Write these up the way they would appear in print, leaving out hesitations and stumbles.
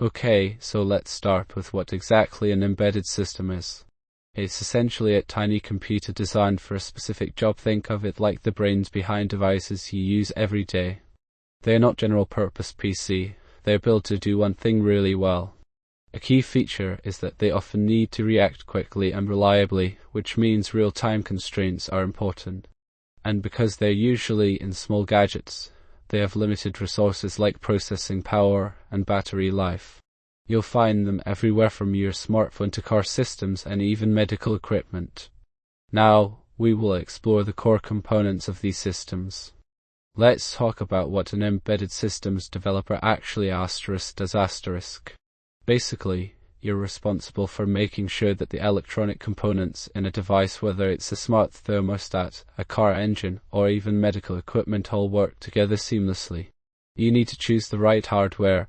Okay, so let's start with what exactly an embedded system is. It's essentially a tiny computer designed for a specific job. Think of it like the brains behind devices you use every day. They're not general-purpose PC, they're built to do one thing really well. A key feature is that they often need to react quickly and reliably, which means real-time constraints are important. And because they're usually in small gadgets, they have limited resources like processing power and battery life. You'll find them everywhere from your smartphone to car systems and even medical equipment. Now, we will explore the core components of these systems. Let's talk about what an embedded systems developer actually does. Basically, you're responsible for making sure that the electronic components in a device, whether it's a smart thermostat, a car engine, or even medical equipment, all work together seamlessly. You need to choose the right hardware,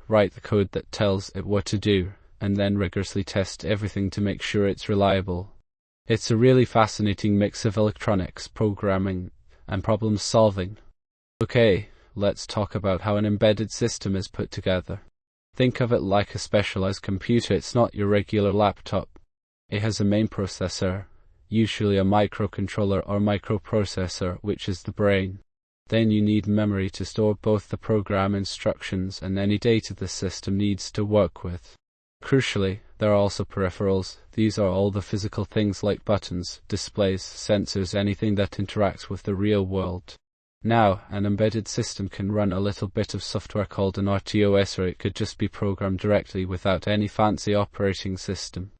write the code that tells it what to do, and then rigorously test everything to make sure it's reliable. It's a really fascinating mix of electronics, programming, and problem solving. Okay, let's talk about how an embedded system is put together. Think of it like a specialized computer. It's not your regular laptop. It has a main processor, usually a microcontroller or microprocessor, which is the brain. Then you need memory to store both the program instructions and any data the system needs to work with. Crucially, there are also peripherals. These are all the physical things like buttons, displays, sensors, anything that interacts with the real world. Now, an embedded system can run a little bit of software called an RTOS, or it could just be programmed directly without any fancy operating system.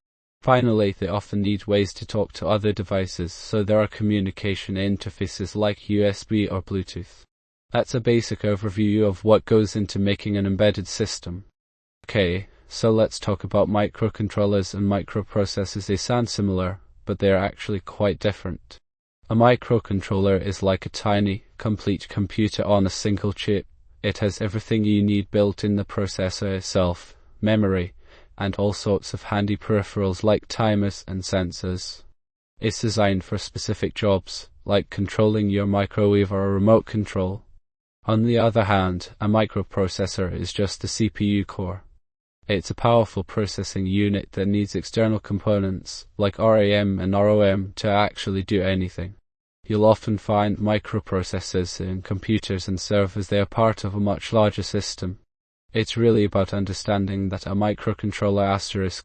Finally, they often need ways to talk to other devices, so there are communication interfaces like USB or Bluetooth. That's a basic overview of what goes into making an embedded system. Okay, so let's talk about microcontrollers and microprocessors. They sound similar, but they are actually quite different. A microcontroller is like a tiny, complete computer on a single chip. It has everything you need built in: the processor itself, memory, and all sorts of handy peripherals like timers and sensors. It's designed for specific jobs, like controlling your microwave or a remote control. On the other hand, a microprocessor is just a CPU core. It's a powerful processing unit that needs external components, like RAM and ROM, to actually do anything. You'll often find microprocessors in computers and servers. They are part of a much larger system. It's really about understanding that a microcontroller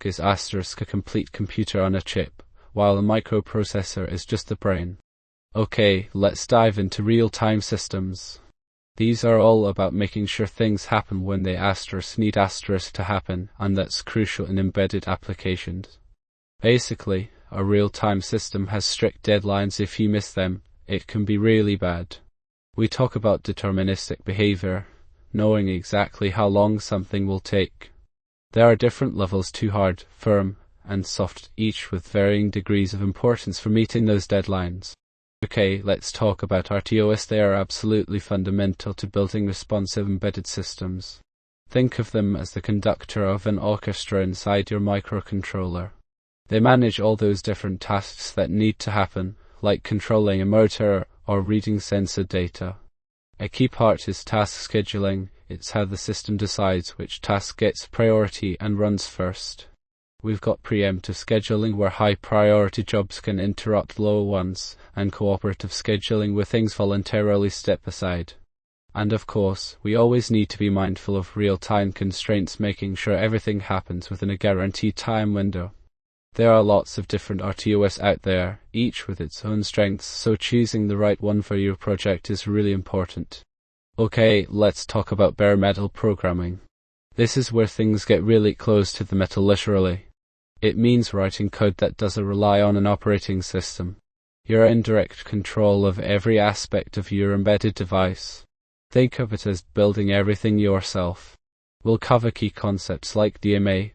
is a complete computer on a chip, while a microprocessor is just the brain. Okay, let's dive into real-time systems. These are all about making sure things happen when they need to happen, and that's crucial in embedded applications. Basically, a real-time system has strict deadlines. If you miss them, it can be really bad. We talk about deterministic behavior, knowing exactly how long something will take. There are different levels: too hard, firm, and soft, each with varying degrees of importance for meeting those deadlines. Okay, let's talk about RTOS. They are absolutely fundamental to building responsive embedded systems. Think of them as the conductor of an orchestra inside your microcontroller. They manage all those different tasks that need to happen, like controlling a motor or reading sensor data. A key part is task scheduling. It's how the system decides which task gets priority and runs first. We've got preemptive scheduling, where high-priority jobs can interrupt low ones, and cooperative scheduling, where things voluntarily step aside. And of course, we always need to be mindful of real-time constraints, making sure everything happens within a guaranteed time window. There are lots of different RTOS out there, each with its own strengths, so choosing the right one for your project is really important. Okay, let's talk about bare metal programming. This is where things get really close to the metal, literally. It means writing code that doesn't rely on an operating system. You're in direct control of every aspect of your embedded device. Think of it as building everything yourself. We'll cover key concepts like DMA,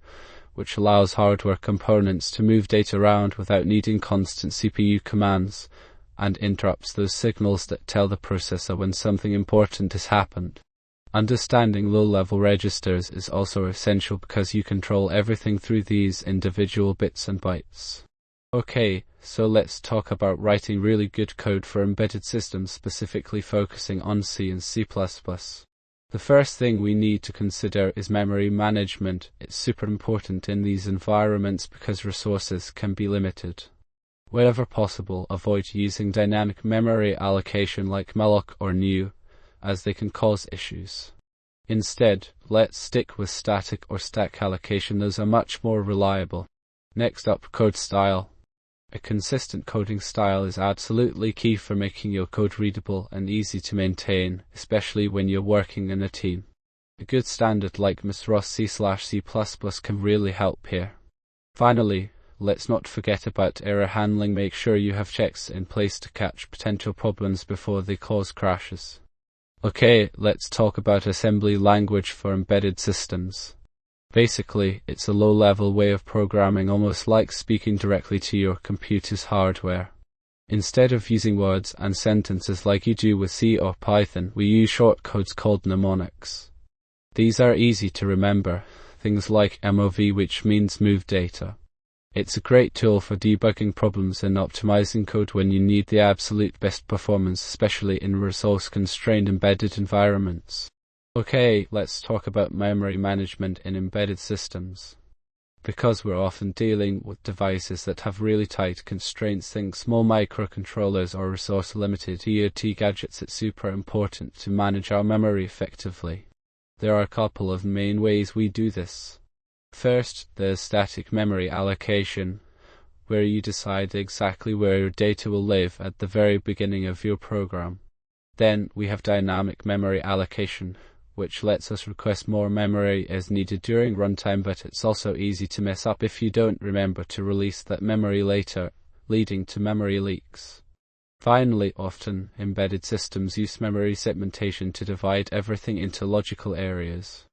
which allows hardware components to move data around without needing constant CPU commands, and interrupts those signals that tell the processor when something important has happened. Understanding low-level registers is also essential because you control everything through these individual bits and bytes. Okay, so let's talk about writing really good code for embedded systems, specifically focusing on C and C++. The first thing we need to consider is memory management. It's super important in these environments because resources can be limited. Wherever possible, avoid using dynamic memory allocation like malloc or new, as they can cause issues. Instead, let's stick with static or stack allocation. Those are much more reliable. Next up, code style. A consistent coding style is absolutely key for making your code readable and easy to maintain, especially when you're working in a team. A good standard like Ms. Ross C/C++ can really help here. Finally, let's not forget about error handling. Make sure you have checks in place to catch potential problems before they cause crashes. Okay, let's talk about assembly language for embedded systems. Basically, it's a low-level way of programming, almost like speaking directly to your computer's hardware. Instead of using words and sentences like you do with C or Python, we use shortcodes called mnemonics. These are easy to remember, things like MOV, which means move data. It's a great tool for debugging problems and optimizing code when you need the absolute best performance, especially in resource-constrained embedded environments. Okay, let's talk about memory management in embedded systems. Because we're often dealing with devices that have really tight constraints, think small microcontrollers or resource-limited IoT gadgets, it's super important to manage our memory effectively. There are a couple of main ways we do this. First, there's static memory allocation, where you decide exactly where your data will live at the very beginning of your program. Then we have dynamic memory allocation, which lets us request more memory as needed during runtime, but it's also easy to mess up if you don't remember to release that memory later, leading to memory leaks. Finally, often embedded systems use memory segmentation to divide everything into logical areas.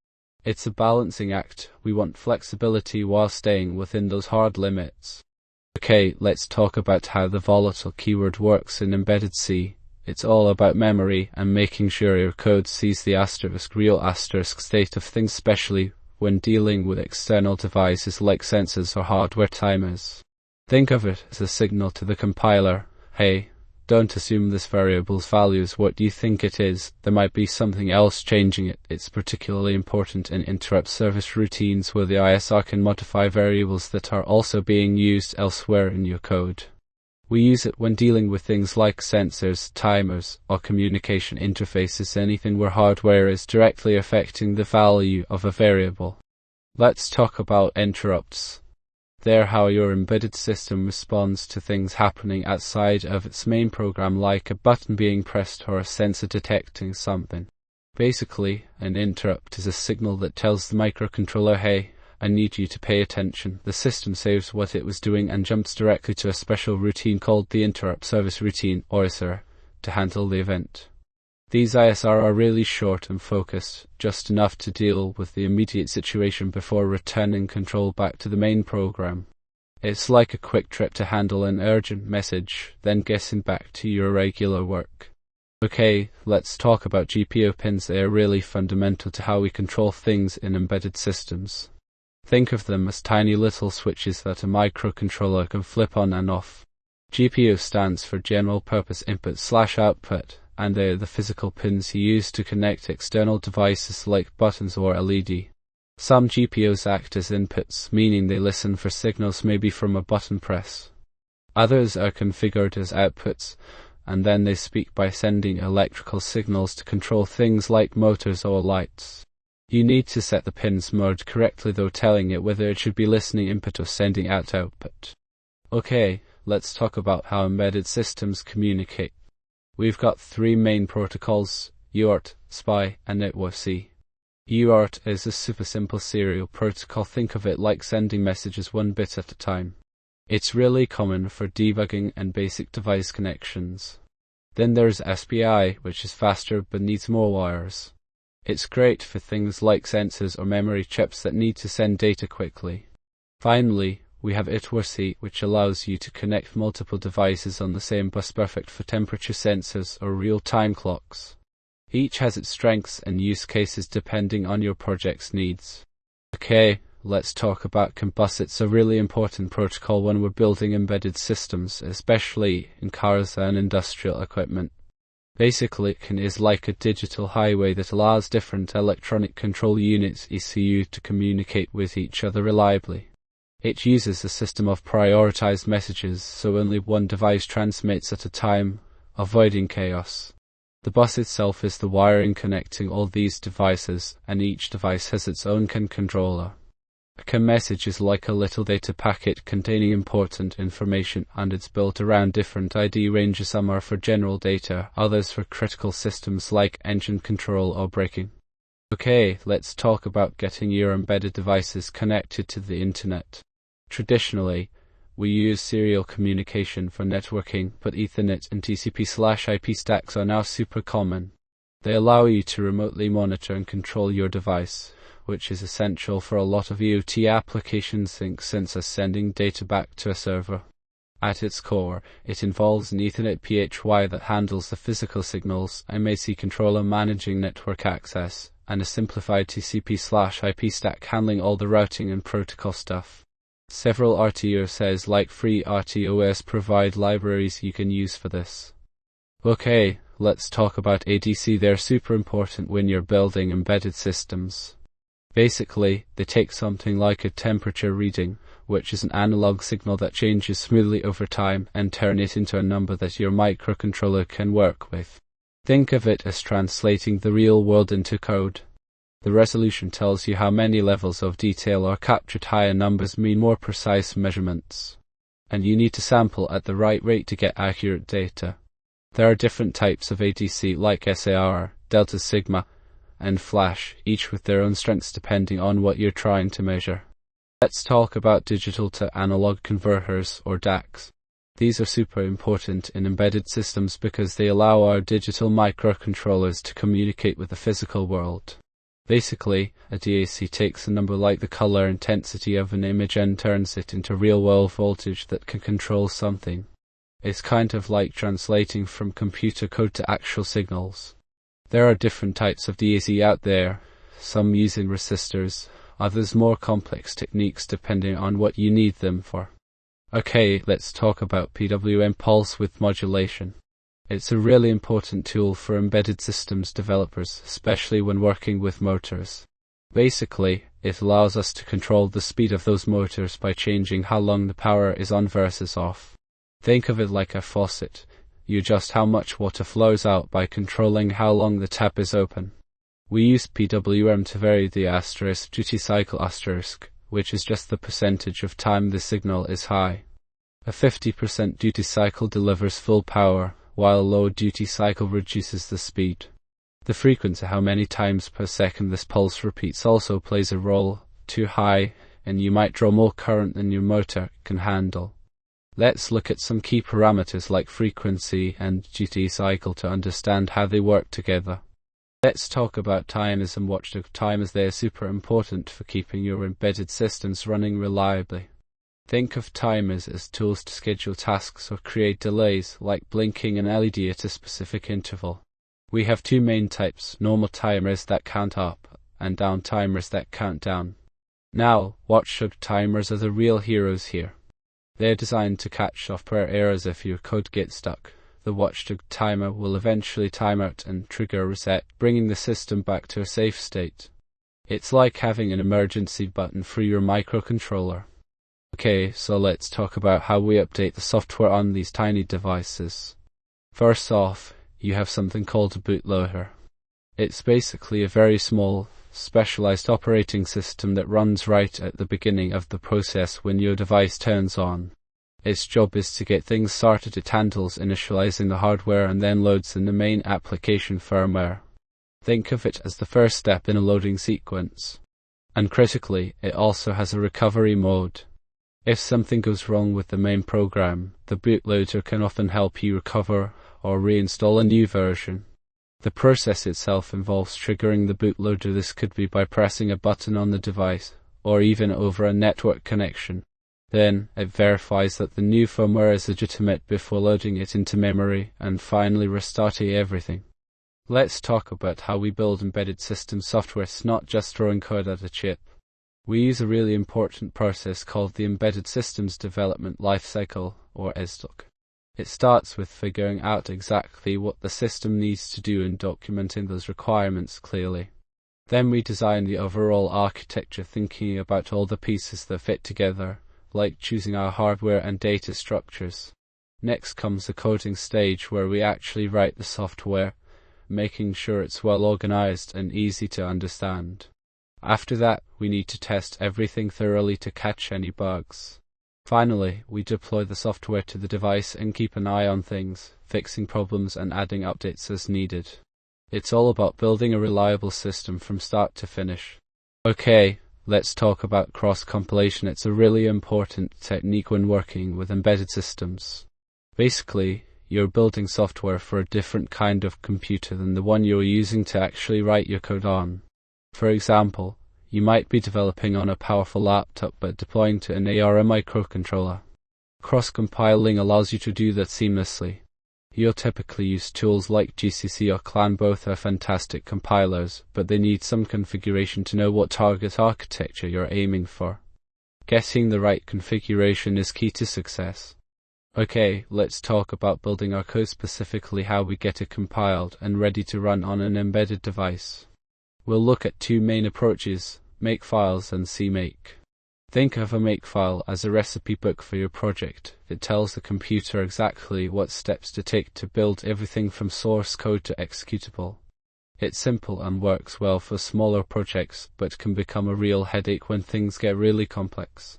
It's a balancing act. We want flexibility while staying within those hard limits. Okay, let's talk about how the volatile keyword works in embedded C. It's all about memory and making sure your code sees the real state of things, especially when dealing with external devices like sensors or hardware timers. Think of it as a signal to the compiler. Hey, don't assume this variable's value is what you think it is. There might be something else changing it. It's particularly important in interrupt service routines where the ISR can modify variables that are also being used elsewhere in your code. We use it when dealing with things like sensors, timers, or communication interfaces, anything where hardware is directly affecting the value of a variable. Let's talk about interrupts. They're how your embedded system responds to things happening outside of its main program, like a button being pressed or a sensor detecting something. Basically, an interrupt is a signal that tells the microcontroller, hey, I need you to pay attention. The system saves what it was doing and jumps directly to a special routine called the interrupt service routine, or ISR, to handle the event. These ISR are really short and focused, just enough to deal with the immediate situation before returning control back to the main program. It's like a quick trip to handle an urgent message, then getting back to your regular work. Okay, let's talk about GPIO pins. They are really fundamental to how we control things in embedded systems. Think of them as tiny little switches that a microcontroller can flip on and off. GPIO stands for General Purpose Input/Output, and they are the physical pins you use to connect external devices like buttons or LED. Some GPIOs act as inputs, meaning they listen for signals maybe from a button press. Others are configured as outputs, and then they speak by sending electrical signals to control things like motors or lights. You need to set the pin's mode correctly, though, telling it whether it should be listening input or sending out output. Okay, let's talk about how embedded systems communicate. We've got three main protocols: UART, SPI, and I2C. UART is a super simple serial protocol. Think of it like sending messages one bit at a time. It's really common for debugging and basic device connections. Then there's SPI, which is faster but needs more wires. It's great for things like sensors or memory chips that need to send data quickly. Finally, we have I2C, which allows you to connect multiple devices on the same bus, perfect for temperature sensors or real-time clocks. Each has its strengths and use cases depending on your project's needs. Okay, let's talk about CAN bus. It's a really important protocol when we're building embedded systems, especially in cars and industrial equipment. Basically, it is like a digital highway that allows different electronic control units (ECU) to communicate with each other reliably. It uses a system of prioritized messages, so only one device transmits at a time, avoiding chaos. The bus itself is the wiring connecting all these devices, and each device has its own CAN controller. A CAN message is like a little data packet containing important information, and it's built around different ID ranges. Some are for general data, others for critical systems like engine control or braking. Okay, let's talk about getting your embedded devices connected to the internet. Traditionally, we use serial communication for networking, but Ethernet and TCP/IP stacks are now super common. They allow you to remotely monitor and control your device, which is essential for a lot of IoT applications, think sensors sending data back to a server. At its core, it involves an Ethernet PHY that handles the physical signals, a MAC controller managing network access, and a simplified TCP/IP stack handling all the routing and protocol stuff. Several RTOSs like FreeRTOS provide libraries you can use for this. Okay, let's talk about ADC. They're super important when you're building embedded systems. Basically, they take something like a temperature reading, which is an analog signal that changes smoothly over time, and turn it into a number that your microcontroller can work with. Think of it as translating the real world into code. The resolution tells you how many levels of detail are captured. Higher numbers mean more precise measurements, and you need to sample at the right rate to get accurate data. There are different types of ADC like SAR, Delta Sigma, and Flash, each with their own strengths depending on what you're trying to measure. Let's talk about digital to analog converters, or DACs. These are super important in embedded systems because they allow our digital microcontrollers to communicate with the physical world. Basically, a DAC takes a number like the color intensity of an image and turns it into real-world voltage that can control something. It's kind of like translating from computer code to actual signals. There are different types of DAC out there, some using resistors, others more complex techniques depending on what you need them for. Okay, let's talk about PWM pulse width modulation. It's a really important tool for embedded systems developers, especially when working with motors. Basically, it allows us to control the speed of those motors by changing how long the power is on versus off. Think of it like a faucet. You adjust how much water flows out by controlling how long the tap is open. We use PWM to vary the asterisk duty cycle asterisk, which is just the percentage of time the signal is high. A 50% duty cycle delivers full power, while a low duty cycle reduces the speed. The frequency, how many times per second this pulse repeats, also plays a role. Too high, and you might draw more current than your motor can handle. Let's look at some key parameters like frequency and duty cycle to understand how they work together. Let's talk about timers and watchdog timers. They are super important for keeping your embedded systems running reliably. Think of timers as tools to schedule tasks or create delays, like blinking an LED at a specific interval. We have two main types: normal timers that count up, and down timers that count down. Now, watchdog timers are the real heroes here. They're designed to catch software errors if your code gets stuck. The watchdog timer will eventually time out and trigger a reset, bringing the system back to a safe state. It's like having an emergency button for your microcontroller. Okay, so let's talk about how we update the software on these tiny devices. First off, you have something called a bootloader. It's basically a very small, specialized operating system that runs right at the beginning of the process when your device turns on. Its job is to get things started. It handles initializing the hardware and then loads in the main application firmware. Think of it as the first step in a loading sequence. And critically, it also has a recovery mode. If something goes wrong with the main program, the bootloader can often help you recover or reinstall a new version. The process itself involves triggering the bootloader. This could be by pressing a button on the device, or even over a network connection. Then, it verifies that the new firmware is legitimate before loading it into memory, and finally restarting everything. Let's talk about how we build embedded system software. It's not just throwing code at a chip. We use a really important process called the Embedded Systems Development Lifecycle, or ESDLC. It starts with figuring out exactly what the system needs to do and documenting those requirements clearly. Then we design the overall architecture, thinking about all the pieces that fit together, like choosing our hardware and data structures. Next comes the coding stage, where we actually write the software, making sure it's well organized and easy to understand. After that, we need to test everything thoroughly to catch any bugs. Finally, we deploy the software to the device and keep an eye on things, fixing problems and adding updates as needed. It's all about building a reliable system from start to finish. Okay, let's talk about cross-compilation. It's a really important technique when working with embedded systems. Basically, you're building software for a different kind of computer than the one you're using to actually write your code on. For example, you might be developing on a powerful laptop but deploying to an ARM microcontroller. Cross-compiling allows you to do that seamlessly. You'll typically use tools like GCC or Clang. Both are fantastic compilers, but they need some configuration to know what target architecture you're aiming for. Getting the right configuration is key to success. Okay, let's talk about building our code, specifically how we get it compiled and ready to run on an embedded device. We'll look at two main approaches: makefiles and CMake. Think of a makefile as a recipe book for your project. It tells the computer exactly what steps to take to build everything from source code to executable. It's simple and works well for smaller projects, but can become a real headache when things get really complex.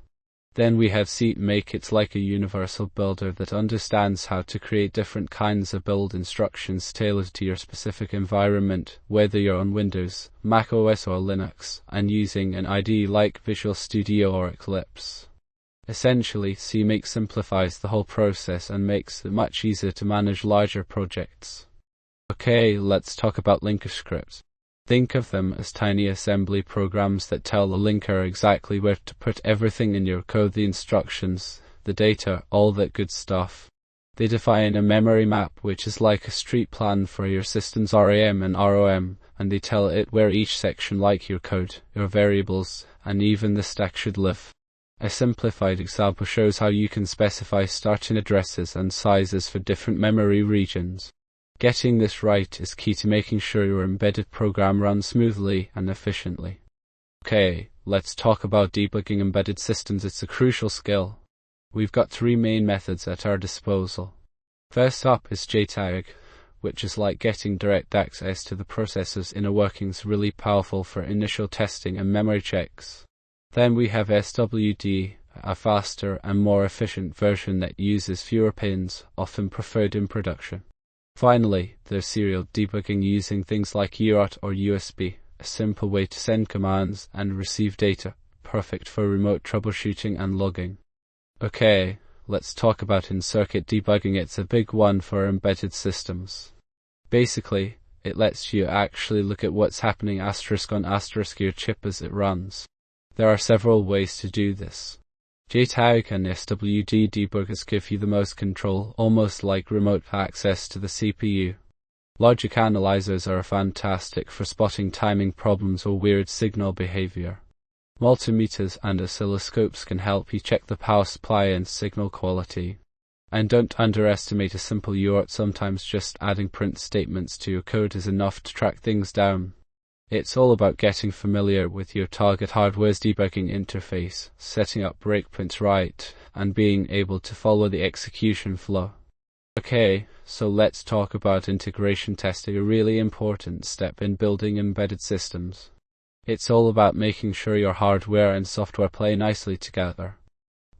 Then we have CMake. It's like a universal builder that understands how to create different kinds of build instructions tailored to your specific environment, whether you're on Windows, Mac OS or Linux, and using an IDE like Visual Studio or Eclipse. Essentially, CMake simplifies the whole process and makes it much easier to manage larger projects. Okay, let's talk about linker scripts. Think of them as tiny assembly programs that tell the linker exactly where to put everything in your code: the instructions, the data, all that good stuff. They define a memory map, which is like a street plan for your system's RAM and ROM, and they tell it where each section, like your code, your variables, and even the stack, should live. A simplified example shows how you can specify starting addresses and sizes for different memory regions. Getting this right is key to making sure your embedded program runs smoothly and efficiently. Okay, let's talk about debugging embedded systems. It's a crucial skill. We've got three main methods at our disposal. First up is JTAG, which is like getting direct access to the processor's inner workings, really powerful for initial testing and memory checks. Then we have SWD, a faster and more efficient version that uses fewer pins, often preferred in production. Finally, there's serial debugging using things like UART or USB, a simple way to send commands and receive data, perfect for remote troubleshooting and logging. Okay, let's talk about in-circuit debugging. It's a big one for embedded systems. Basically, it lets you actually look at what's happening *on your chip as it runs. There are several ways to do this. JTAG and SWD debuggers give you the most control, almost like remote access to the CPU. Logic analyzers are fantastic for spotting timing problems or weird signal behavior. Multimeters and oscilloscopes can help you check the power supply and signal quality. And don't underestimate a simple UART. Sometimes just adding print statements to your code is enough to track things down. It's all about getting familiar with your target hardware's debugging interface, setting up breakpoints right, and being able to follow the execution flow. Okay, so let's talk about integration testing, a really important step in building embedded systems. It's all about making sure your hardware and software play nicely together.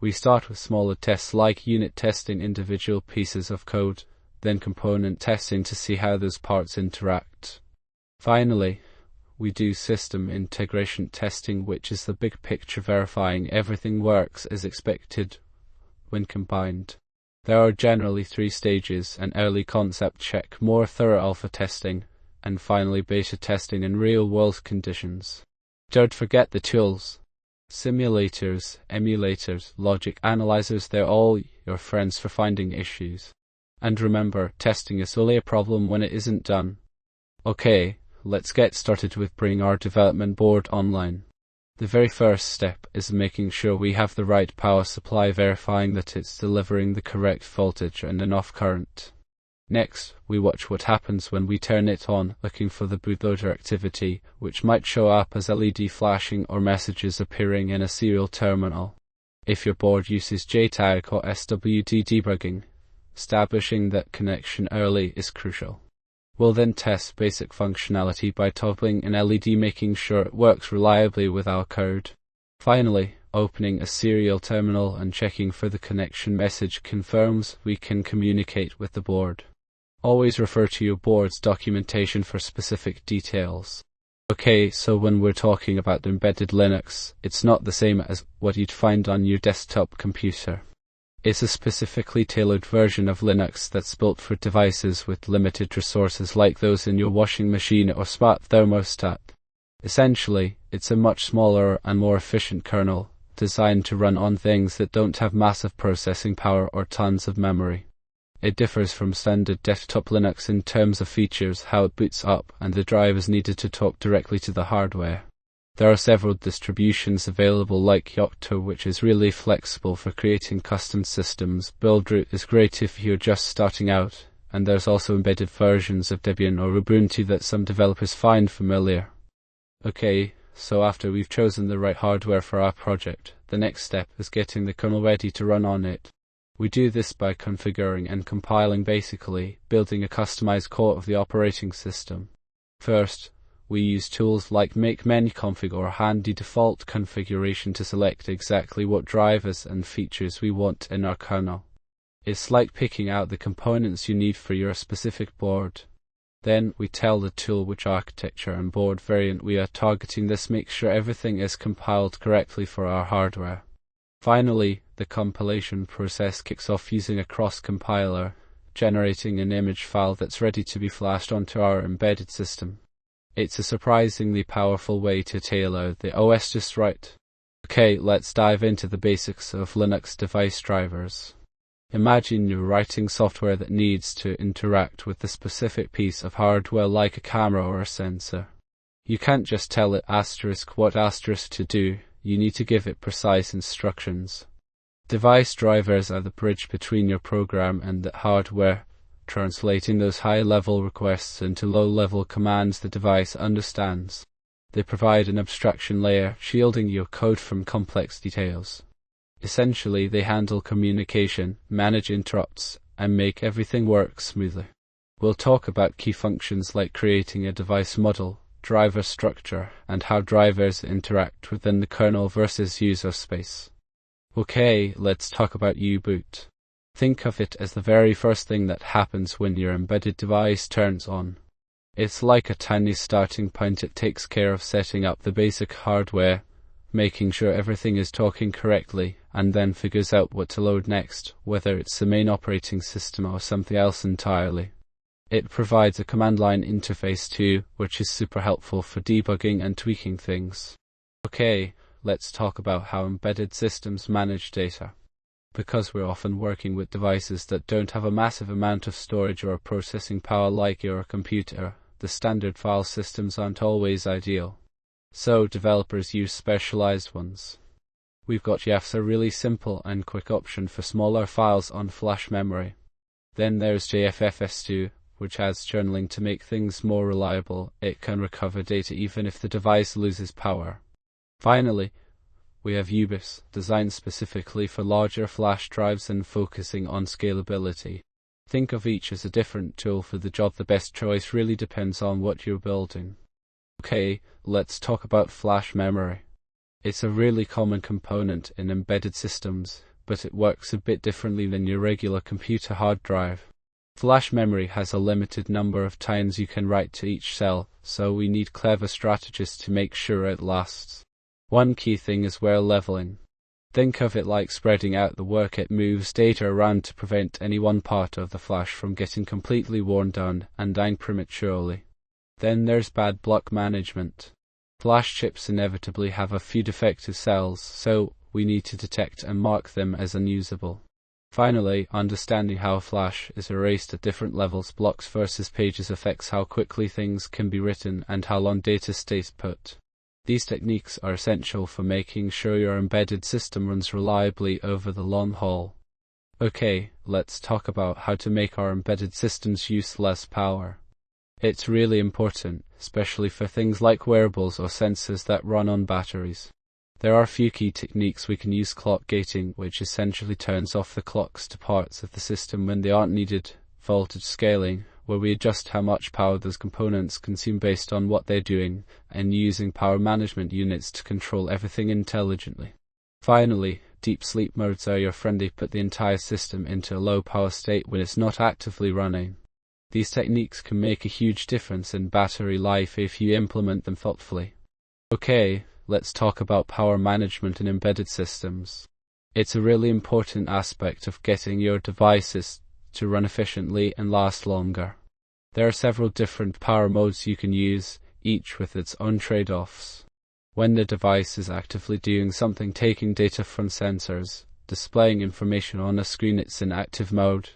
We start with smaller tests like unit testing individual pieces of code, then component testing to see how those parts interact. Finally, we do system integration testing, which is the big picture, verifying everything works as expected when combined. There are generally 3 stages: an early concept check, more thorough alpha testing, and finally beta testing in real-world conditions. Don't forget the tools. Simulators, emulators, logic analyzers, they're all your friends for finding issues. And remember, testing is only a problem when it isn't done. Okay, let's get started with bringing our development board online. The very first step is making sure we have the right power supply, verifying that it's delivering the correct voltage and enough current. Next, we watch what happens when we turn it on, looking for the bootloader activity, which might show up as LED flashing or messages appearing in a serial terminal. If your board uses JTAG or SWD debugging, establishing that connection early is crucial. We'll then test basic functionality by toggling an LED, making sure it works reliably with our code. Finally, opening a serial terminal and checking for the connection message confirms we can communicate with the board. Always refer to your board's documentation for specific details. Okay, so when we're talking about embedded Linux, it's not the same as what you'd find on your desktop computer. It's a specifically tailored version of Linux that's built for devices with limited resources like those in your washing machine or smart thermostat. Essentially, it's a much smaller and more efficient kernel, designed to run on things that don't have massive processing power or tons of memory. It differs from standard desktop Linux in terms of features, how it boots up, and the drivers needed to talk directly to the hardware. There are several distributions available like Yocto, which is really flexible for creating custom systems. Buildroot is great if you're just starting out, and there's also embedded versions of Debian or Ubuntu that some developers find familiar. Okay, so after we've chosen the right hardware for our project, the next step is getting the kernel ready to run on it. We do this by configuring and compiling, basically building a customized core of the operating system. First, we use tools like Make Menu Config or Handy Default Configuration to select exactly what drivers and features we want in our kernel. It's like picking out the components you need for your specific board. Then we tell the tool which architecture and board variant we are targeting. This makes sure everything is compiled correctly for our hardware. Finally, the compilation process kicks off using a cross-compiler, generating an image file that's ready to be flashed onto our embedded system. It's a surprisingly powerful way to tailor the OS just right. Okay, let's dive into the basics of Linux device drivers. Imagine you're writing software that needs to interact with a specific piece of hardware like a camera or a sensor. You can't just tell it what to do, you need to give it precise instructions. Device drivers are the bridge between your program and the hardware, translating those high-level requests into low-level commands the device understands. They provide an abstraction layer, shielding your code from complex details. Essentially, they handle communication, manage interrupts, and make everything work smoothly. We'll talk about key functions like creating a device model, driver structure, and how drivers interact within the kernel versus user space. Okay, let's talk about U-boot. Think of it as the very first thing that happens when your embedded device turns on. It's like a tiny starting point. It takes care of setting up the basic hardware, making sure everything is talking correctly, and then figures out what to load next, whether it's the main operating system or something else entirely. It provides a command line interface too, which is super helpful for debugging and tweaking things. Okay, let's talk about how embedded systems manage data. Because we're often working with devices that don't have a massive amount of storage or processing power like your computer, the standard file systems aren't always ideal. So developers use specialized ones. We've got YAFS, a really simple and quick option for smaller files on flash memory. Then there's JFFS2, which adds journaling to make things more reliable. It can recover data even if the device loses power. Finally, we have UBIS, designed specifically for larger flash drives and focusing on scalability. Think of each as a different tool for the job. The best choice really depends on what you're building. Okay, let's talk about flash memory. It's a really common component in embedded systems, but it works a bit differently than your regular computer hard drive. Flash memory has a limited number of times you can write to each cell, so we need clever strategies to make sure it lasts. One key thing is well leveling. Think of it like spreading out the work. It moves data around to prevent any one part of the flash from getting completely worn down and dying prematurely. Then there's bad block management. Flash chips inevitably have a few defective cells, so we need to detect and mark them as unusable. Finally, understanding how flash is erased at different levels, blocks versus pages, affects how quickly things can be written and how long data stays put. These techniques are essential for making sure your embedded system runs reliably over the long haul. Okay, let's talk about how to make our embedded systems use less power. It's really important, especially for things like wearables or sensors that run on batteries. There are a few key techniques we can use. Clock gating, which essentially turns off the clocks to parts of the system when they aren't needed. Voltage scaling, where we adjust how much power those components consume based on what they're doing, and using power management units to control everything intelligently. Finally, deep sleep modes are your friend. They put the entire system into a low power state when it's not actively running. These techniques can make a huge difference in battery life if you implement them thoughtfully. Okay, let's talk about power management in embedded systems. It's a really important aspect of getting your devices to run efficiently and last longer. There are several different power modes you can use, each with its own trade-offs. When the device is actively doing something, taking data from sensors, displaying information on a screen, it's in active mode,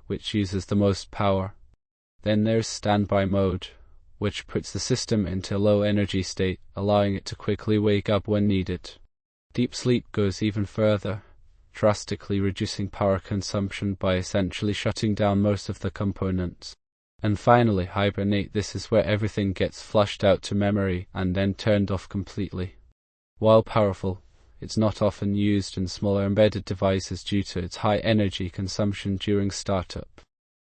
which uses the most power. Then there's standby mode, which puts the system into a low energy state, allowing it to quickly wake up when needed. Deep sleep goes even further, drastically reducing power consumption by essentially shutting down most of the components. And finally, hibernate. This is where everything gets flushed out to memory and then turned off completely. While powerful, it's not often used in smaller embedded devices due to its high energy consumption during startup.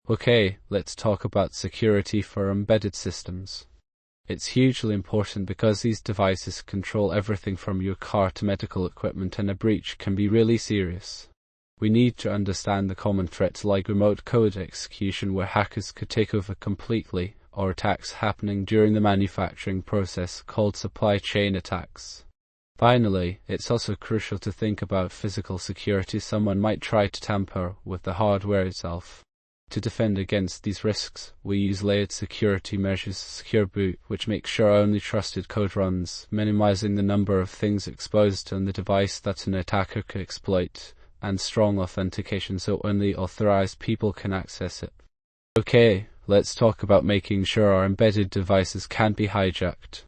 Okay, let's talk about security for embedded systems. It's hugely important because these devices control everything from your car to medical equipment, and a breach can be really serious. We need to understand the common threats like remote code execution, where hackers could take over completely, or attacks happening during the manufacturing process called supply chain attacks. Finally, it's also crucial to think about physical security. Someone might try to tamper with the hardware itself. To defend against these risks, we use layered security measures, Secure Boot, which makes sure only trusted code runs, minimizing the number of things exposed on the device that an attacker could exploit, and strong authentication so only authorized people can access it. Okay, let's talk about making sure our embedded devices can't be hijacked.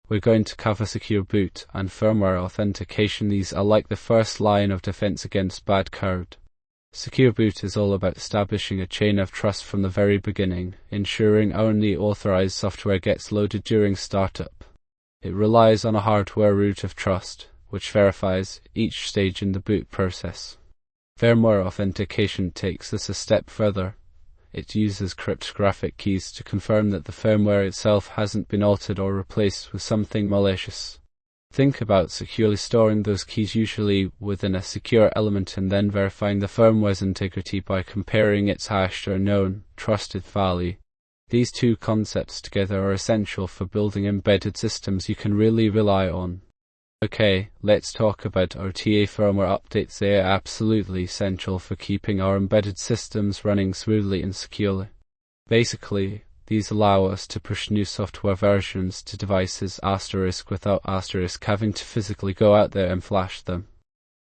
We're going to cover Secure Boot and firmware authentication. These are like the first line of defense against bad code. Secure Boot is all about establishing a chain of trust from the very beginning, ensuring only authorized software gets loaded during startup. It relies on a hardware root of trust, which verifies each stage in the boot process. Firmware authentication takes this a step further. It uses cryptographic keys to confirm that the firmware itself hasn't been altered or replaced with something malicious. Think about securely storing those keys, usually within a secure element, and then verifying the firmware's integrity by comparing its hash to a known, trusted value. These two concepts together are essential for building embedded systems you can really rely on. Okay, let's talk about OTA firmware updates. They are absolutely essential for keeping our embedded systems running smoothly and securely. Basically, these allow us to push new software versions to devices without having to physically go out there and flash them.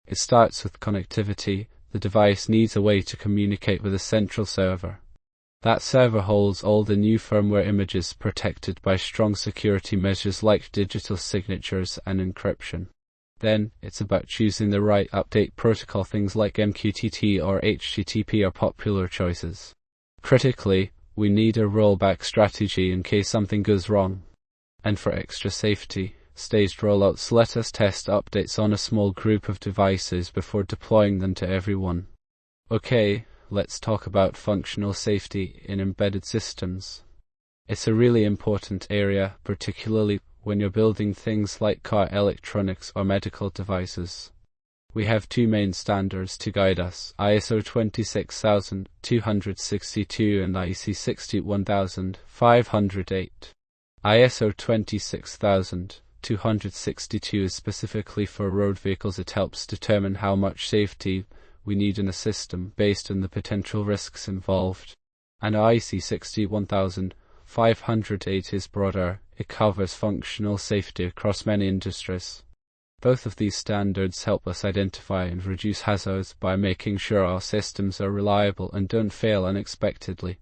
It starts with connectivity. The device needs a way to communicate with a central server. That server holds all the new firmware images, protected by strong security measures like digital signatures and encryption. Then, it's about choosing the right update protocol. Things like MQTT or HTTP are popular choices. Critically, we need a rollback strategy in case something goes wrong. And for extra safety, staged rollouts let us test updates on a small group of devices before deploying them to everyone. Okay, let's talk about functional safety in embedded systems. It's a really important area, particularly when you're building things like car electronics or medical devices. We have two main standards to guide us: ISO 26262 and IEC 61508. ISO 26262 is specifically for road vehicles. It helps determine how much safety we need in a system based on the potential risks involved. And IEC 61508 is broader. It covers functional safety across many industries. Both of these standards help us identify and reduce hazards by making sure our systems are reliable and don't fail unexpectedly.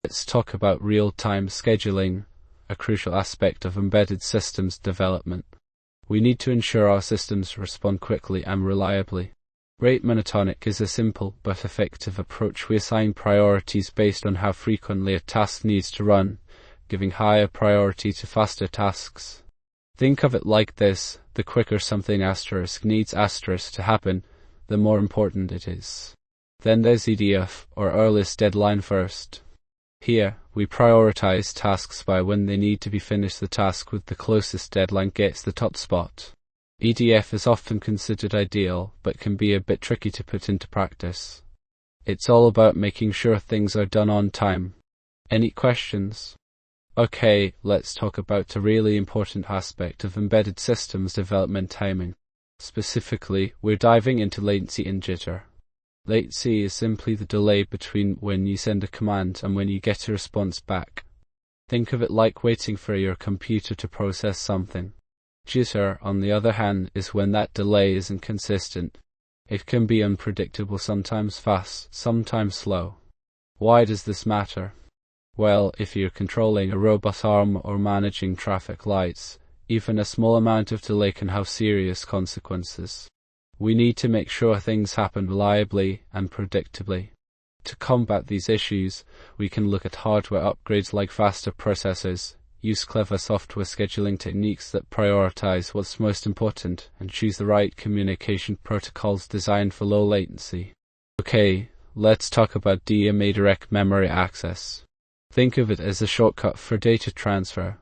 Let's talk about real-time scheduling, a crucial aspect of embedded systems development. We need to ensure our systems respond quickly and reliably. Rate monotonic is a simple but effective approach. We assign priorities based on how frequently a task needs to run, giving higher priority to faster tasks. Think of it like this: the quicker something needs to happen, the more important it is. Then there's EDF, or earliest deadline first. Here, we prioritize tasks by when they need to be finished. The task with the closest deadline gets the top spot. EDF is often considered ideal, but can be a bit tricky to put into practice. It's all about making sure things are done on time. Any questions? Okay, let's talk about a really important aspect of embedded systems development: timing. Specifically, we're diving into latency and jitter. Latency is simply the delay between when you send a command and when you get a response back. Think of it like waiting for your computer to process something. Jitter, on the other hand, is when that delay is inconsistent. It can be unpredictable, sometimes fast, sometimes slow. Why does this matter? Well, if you're controlling a robot arm or managing traffic lights, even a small amount of delay can have serious consequences. We need to make sure things happen reliably and predictably. To combat these issues, we can look at hardware upgrades like faster processors, use clever software scheduling techniques that prioritize what's most important, and choose the right communication protocols designed for low latency. Okay, let's talk about DMA, direct memory access. Think of it as a shortcut for data transfer.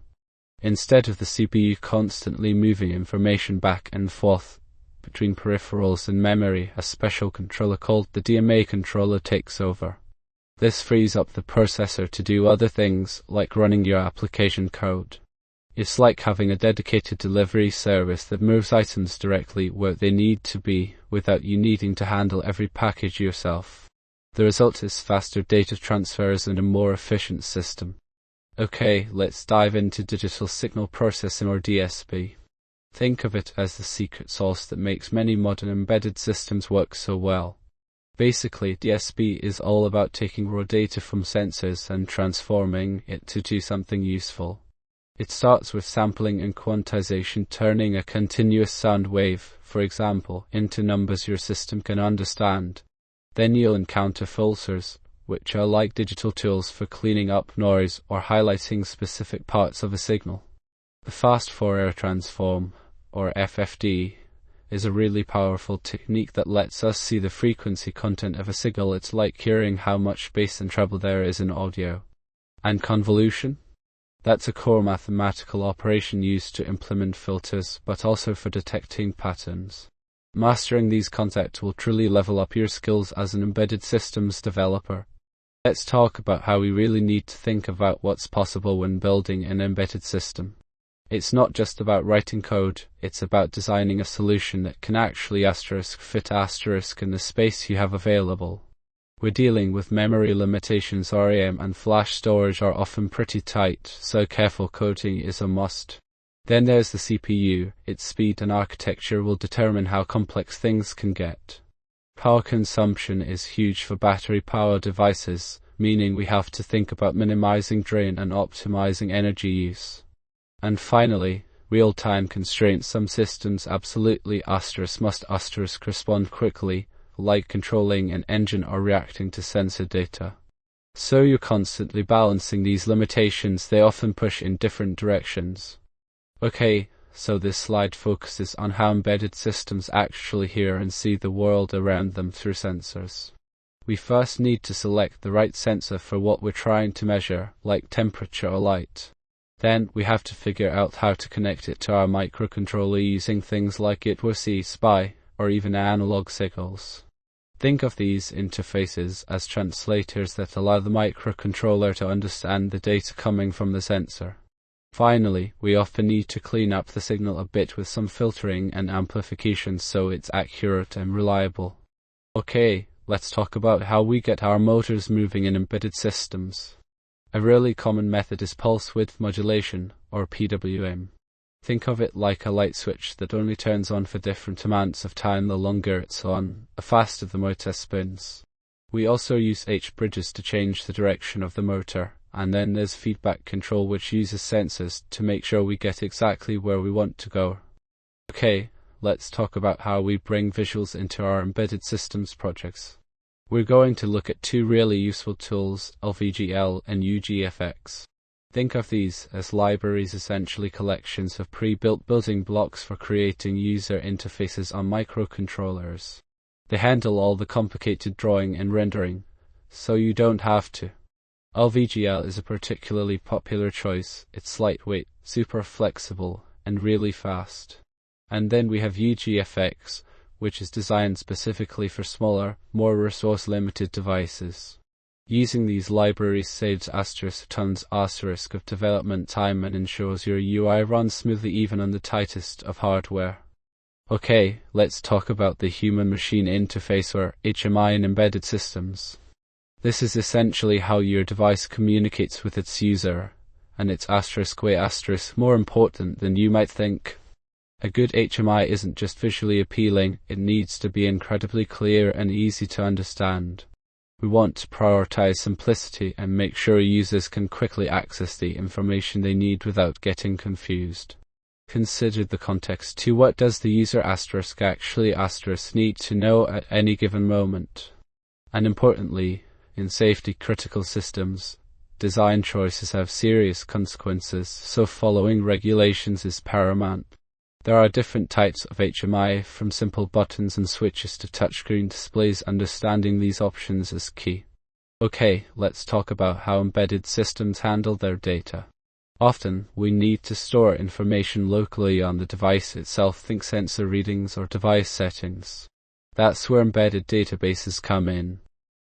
Instead of the CPU constantly moving information back and forth between peripherals and memory, a special controller called the DMA controller takes over. This frees up the processor to do other things, like running your application code. It's like having a dedicated delivery service that moves items directly where they need to be, without you needing to handle every package yourself. The result is faster data transfers and a more efficient system. Okay, let's dive into digital signal processing, or DSP. Think of it as the secret sauce that makes many modern embedded systems work so well. Basically, DSP is all about taking raw data from sensors and transforming it to do something useful. It starts with sampling and quantization, turning a continuous sound wave, for example, into numbers your system can understand. Then you'll encounter filters, which are like digital tools for cleaning up noise or highlighting specific parts of a signal. The fast Fourier transform, or FFT, is a really powerful technique that lets us see the frequency content of a signal. It's like hearing how much bass and treble there is in audio. And convolution? That's a core mathematical operation used to implement filters, but also for detecting patterns. Mastering these concepts will truly level up your skills as an embedded systems developer. Let's talk about how we really need to think about what's possible when building an embedded system. It's not just about writing code, it's about designing a solution that can actually fit in the space you have available. We're dealing with memory limitations. RAM and flash storage are often pretty tight, so careful coding is a must. Then there's the CPU. Its speed and architecture will determine how complex things can get. Power consumption is huge for battery-powered devices, meaning we have to think about minimizing drain and optimizing energy use. And finally, real-time constraints. Some systems absolutely must respond quickly, like controlling an engine or reacting to sensor data. So you're constantly balancing these limitations. They often push in different directions. Okay, so this slide focuses on how embedded systems actually hear and see the world around them through sensors. We first need to select the right sensor for what we're trying to measure, like temperature or light. Then we have to figure out how to connect it to our microcontroller using things like I2C, SPI, or even analog signals. Think of these interfaces as translators that allow the microcontroller to understand the data coming from the sensor. Finally, we often need to clean up the signal a bit with some filtering and amplification so it's accurate and reliable. Okay, let's talk about how we get our motors moving in embedded systems. A really common method is pulse width modulation, or PWM. Think of it like a light switch that only turns on for different amounts of time. The longer it's on, the faster the motor spins. We also use H-bridges to change the direction of the motor, and then there's feedback control, which uses sensors to make sure we get exactly where we want to go. Okay, let's talk about how we bring visuals into our embedded systems projects. We're going to look at two really useful tools, LVGL and UGFX. Think of these as libraries, essentially collections of pre-built building blocks for creating user interfaces on microcontrollers. They handle all the complicated drawing and rendering, so you don't have to. LVGL is a particularly popular choice. It's lightweight, super flexible, and really fast. And then we have UGFX, which is designed specifically for smaller, more resource-limited devices. Using these libraries saves tons of development time and ensures your UI runs smoothly even on the tightest of hardware. Okay, let's talk about the human-machine interface, or HMI, in embedded systems. This is essentially how your device communicates with its user, and it's way more important than you might think. A good HMI isn't just visually appealing, it needs to be incredibly clear and easy to understand. We want to prioritize simplicity and make sure users can quickly access the information they need without getting confused. Consider the context too. What does the user actually need to know at any given moment? And importantly, in safety-critical systems, design choices have serious consequences, so following regulations is paramount. There are different types of HMI, from simple buttons and switches to touchscreen displays. Understanding these options is key. Okay, let's talk about how embedded systems handle their data. Often, we need to store information locally on the device itself. Think sensor readings or device settings. That's where embedded databases come in.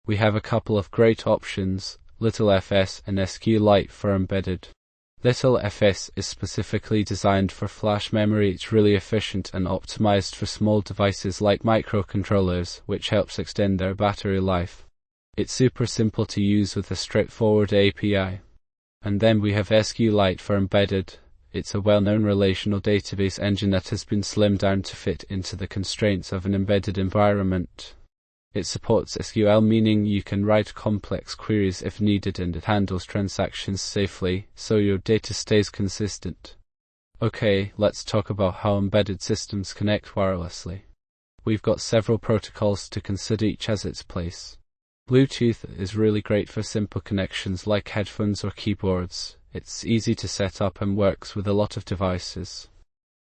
We have a couple of great options, LittleFS and SQLite for embedded. LittleFS is specifically designed for flash memory. It's really efficient and optimized for small devices like microcontrollers, which helps extend their battery life. It's super simple to use with a straightforward API. And then we have SQLite for embedded. It's a well-known relational database engine that has been slimmed down to fit into the constraints of an embedded environment. It supports SQL, meaning you can write complex queries if needed, and it handles transactions safely, so your data stays consistent. Okay, let's talk about how embedded systems connect wirelessly. We've got several protocols to consider, each has its place. Bluetooth is really great for simple connections like headphones or keyboards. It's easy to set up and works with a lot of devices.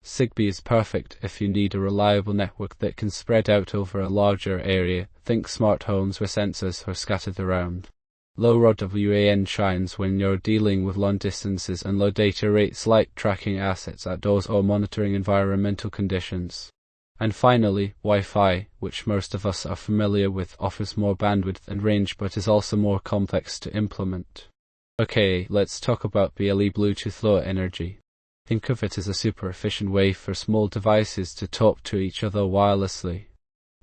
Zigbee is perfect if you need a reliable network that can spread out over a larger area. Think smart homes where sensors are scattered around. LoRaWAN shines when you're dealing with long distances and low data rates, like tracking assets outdoors or monitoring environmental conditions. And finally, Wi-Fi, which most of us are familiar with, offers more bandwidth and range but is also more complex to implement. Okay, let's talk about BLE, Bluetooth Low Energy. Think of it as a super efficient way for small devices to talk to each other wirelessly.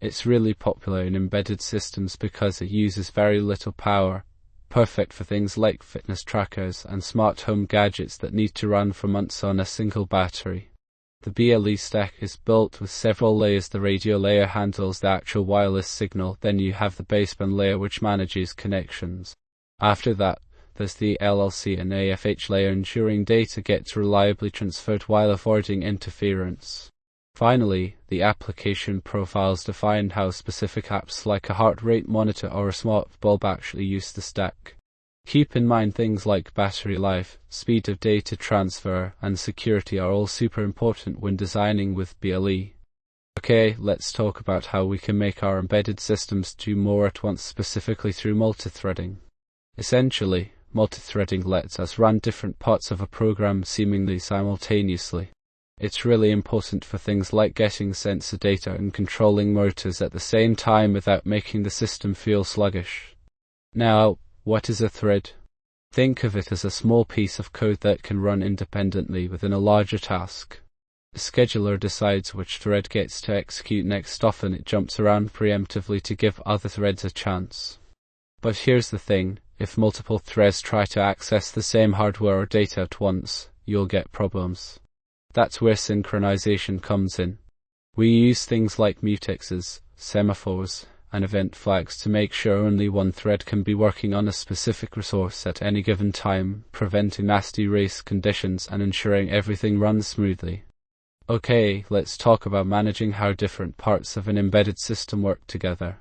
It's really popular in embedded systems because it uses very little power, perfect for things like fitness trackers and smart home gadgets that need to run for months on a single battery. The BLE stack is built with several layers. The radio layer handles the actual wireless signal, then you have the baseband layer which manages connections. After that, there's the LLC and AFH layer, ensuring data gets reliably transferred while avoiding interference. Finally, the application profiles define how specific apps like a heart rate monitor or a smart bulb actually use the stack. Keep in mind things like battery life, speed of data transfer, and security are all super important when designing with BLE. Okay, let's talk about how we can make our embedded systems do more at once, specifically through multithreading. Essentially, multithreading lets us run different parts of a program seemingly simultaneously. It's really important for things like getting sensor data and controlling motors at the same time without making the system feel sluggish. Now, what is a thread? Think of it as a small piece of code that can run independently within a larger task. The scheduler decides which thread gets to execute next. Often it jumps around preemptively to give other threads a chance. But here's the thing. If multiple threads try to access the same hardware or data at once, you'll get problems. That's where synchronization comes in. We use things like mutexes, semaphores, and event flags to make sure only one thread can be working on a specific resource at any given time, preventing nasty race conditions and ensuring everything runs smoothly. Okay, let's talk about managing how different parts of an embedded system work together.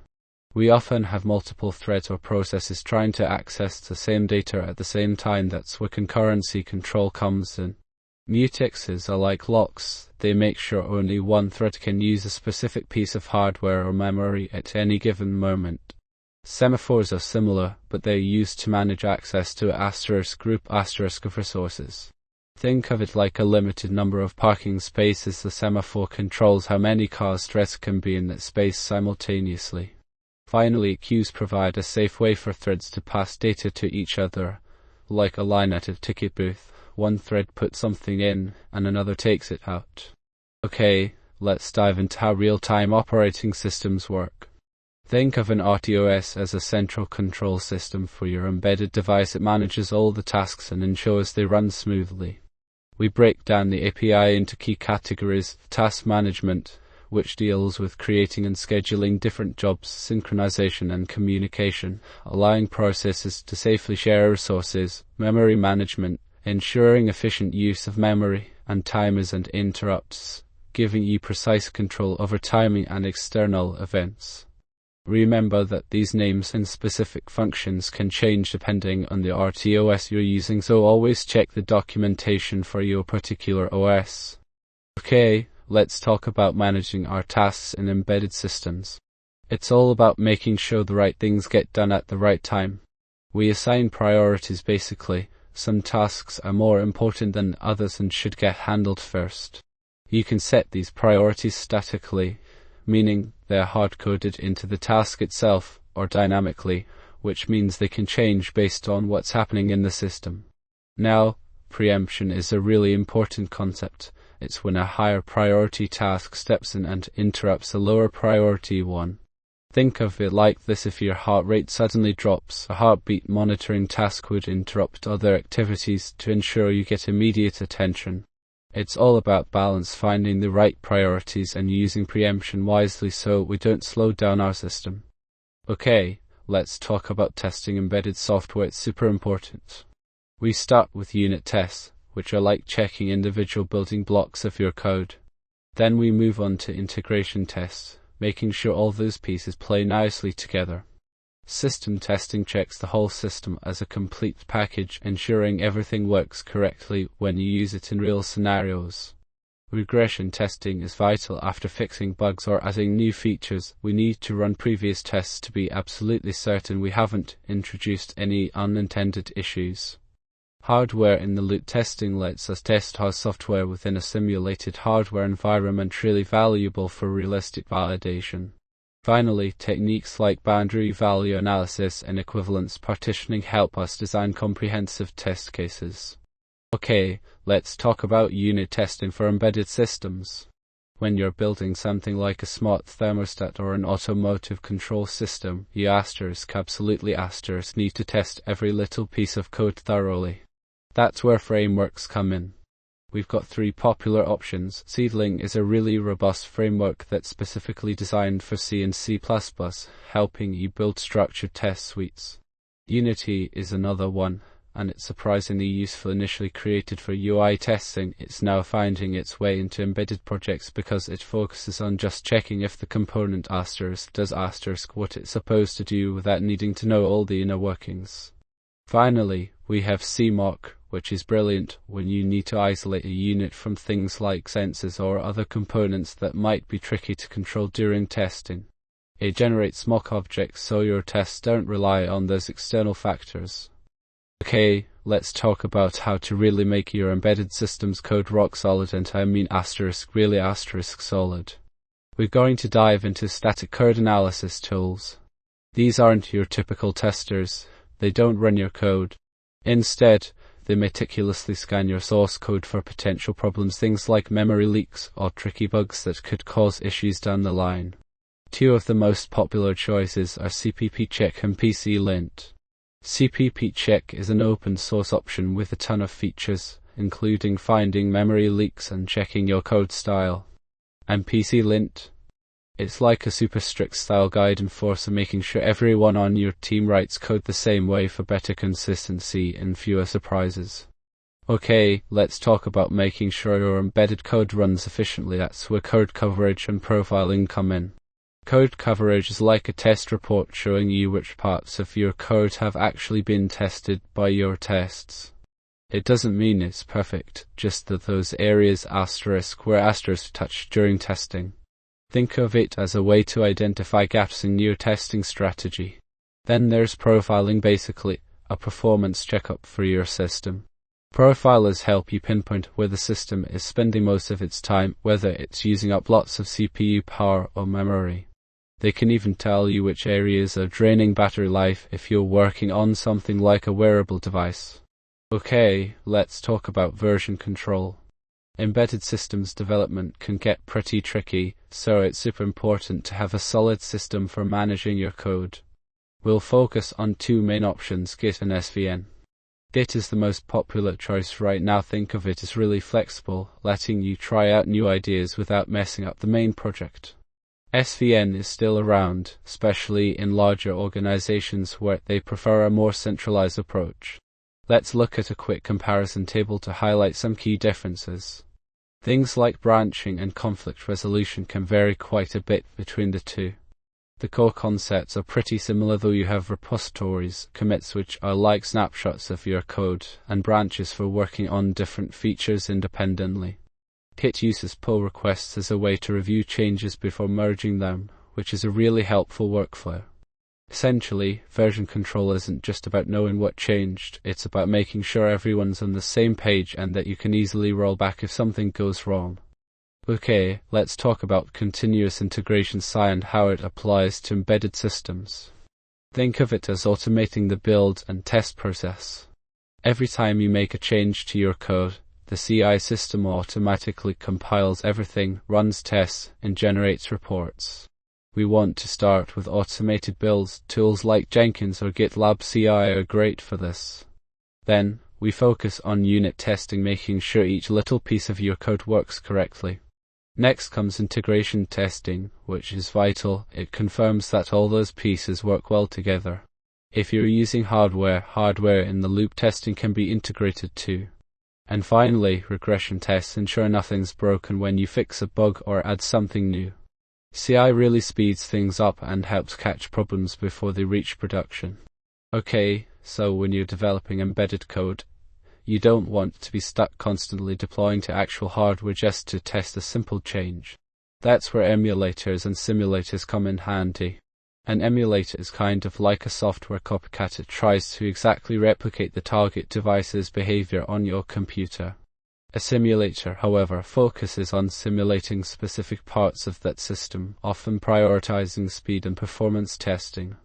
We often have multiple threads or processes trying to access the same data at the same time. That's where concurrency control comes in. Mutexes are like locks. They make sure only one thread can use a specific piece of hardware or memory at any given moment. Semaphores are similar, but they're used to manage access to an group of resources. Think of it like a limited number of parking spaces. The semaphore controls how many cars threads can be in that space simultaneously. Finally, queues provide a safe way for threads to pass data to each other, like a line at a ticket booth. One thread puts something in, and another takes it out. Okay, let's dive into how real-time operating systems work. Think of an RTOS as a central control system for your embedded device. It manages all the tasks and ensures they run smoothly. We break down the API into key categories: task management, which deals with creating and scheduling different jobs, synchronization and communication, allowing processes to safely share resources, memory management, ensuring efficient use of memory, and timers and interrupts, giving you precise control over timing and external events. Remember that these names and specific functions can change depending on the RTOS you're using, so always check the documentation for your particular OS. Okay, let's talk about managing our tasks in embedded systems. It's all about making sure the right things get done at the right time. We assign priorities basically. Some tasks are more important than others and should get handled first. You can set these priorities statically, meaning they're hard-coded into the task itself, or dynamically, which means they can change based on what's happening in the system. Now, preemption is a really important concept. It's when a higher priority task steps in and interrupts a lower priority one. Think of it like this: if your heart rate suddenly drops, a heartbeat monitoring task would interrupt other activities to ensure you get immediate attention. It's all about balance, finding the right priorities and using preemption wisely so we don't slow down our system. Okay, let's talk about testing embedded software. It's super important. We start with unit tests, which are like checking individual building blocks of your code. Then we move on to integration tests, making sure all those pieces play nicely together. System testing checks the whole system as a complete package, ensuring everything works correctly when you use it in real scenarios. Regression testing is vital. After fixing bugs or adding new features, we need to run previous tests to be absolutely certain we haven't introduced any unintended issues. Hardware-in-the-loop testing lets us test our software within a simulated hardware environment, really valuable for realistic validation. Finally, techniques like boundary value analysis and equivalence partitioning help us design comprehensive test cases. Okay, let's talk about unit testing for embedded systems. When you're building something like a smart thermostat or an automotive control system, you absolutely need to test every little piece of code thoroughly. That's where frameworks come in. We've got three popular options. Seedling is a really robust framework that's specifically designed for C and C++, helping you build structured test suites. Unity is another one, and it's surprisingly useful. Initially created for UI testing, it's now finding its way into embedded projects because it focuses on just checking if the component does what it's supposed to do without needing to know all the inner workings. Finally, we have CMOC, which is brilliant when you need to isolate a unit from things like sensors or other components that might be tricky to control during testing. It generates mock objects so your tests don't rely on those external factors. Okay, let's talk about how to really make your embedded systems code rock solid, and I mean really solid. We're going to dive into static code analysis tools. These aren't your typical testers. They don't run your code. Instead, they meticulously scan your source code for potential problems, things like memory leaks or tricky bugs that could cause issues down the line. Two of the most popular choices are CppCheck and PCLint. CppCheck is an open source option with a ton of features, including finding memory leaks and checking your code style. And PCLint? It's like a super strict style guide enforcer, making sure everyone on your team writes code the same way for better consistency and fewer surprises. Okay, let's talk about making sure your embedded code runs efficiently. That's where code coverage and profiling come in. Code coverage is like a test report showing you which parts of your code have actually been tested by your tests. It doesn't mean it's perfect, just that those areas were asterisk touched during testing. Think of it as a way to identify gaps in your testing strategy. Then there's profiling, basically a performance checkup for your system. Profilers help you pinpoint where the system is spending most of its time, whether it's using up lots of CPU power or memory. They can even tell you which areas are draining battery life if you're working on something like a wearable device. Okay, let's talk about version control. Embedded systems development can get pretty tricky, so it's super important to have a solid system for managing your code. We'll focus on two main options, Git and SVN. Git is the most popular choice right now. Think of it as really flexible, letting you try out new ideas without messing up the main project. SVN is still around, especially in larger organizations where they prefer a more centralized approach. Let's look at a quick comparison table to highlight some key differences. Things like branching and conflict resolution can vary quite a bit between the two. The core concepts are pretty similar, though you have repositories, commits, which are like snapshots of your code, and branches for working on different features independently. Git uses pull requests as a way to review changes before merging them, which is a really helpful workflow. Essentially, version control isn't just about knowing what changed, it's about making sure everyone's on the same page and that you can easily roll back if something goes wrong. Okay, let's talk about continuous integration (CI) and how it applies to embedded systems. Think of it as automating the build and test process. Every time you make a change to your code, the CI system automatically compiles everything, runs tests, and generates reports. We want to start with automated builds. Tools like Jenkins or GitLab CI are great for this. Then, we focus on unit testing, making sure each little piece of your code works correctly. Next comes integration testing, which is vital. It confirms that all those pieces work well together. If you're using hardware in the loop testing can be integrated too. And finally, regression tests ensure nothing's broken when you fix a bug or add something new. CI really speeds things up and helps catch problems before they reach production. Okay, so when you're developing embedded code, you don't want to be stuck constantly deploying to actual hardware just to test a simple change. That's where emulators and simulators come in handy. An emulator is kind of like a software copycat. It tries to exactly replicate the target device's behavior on your computer. A simulator, however, focuses on simulating specific parts of that system, often prioritizing speed and performance testing.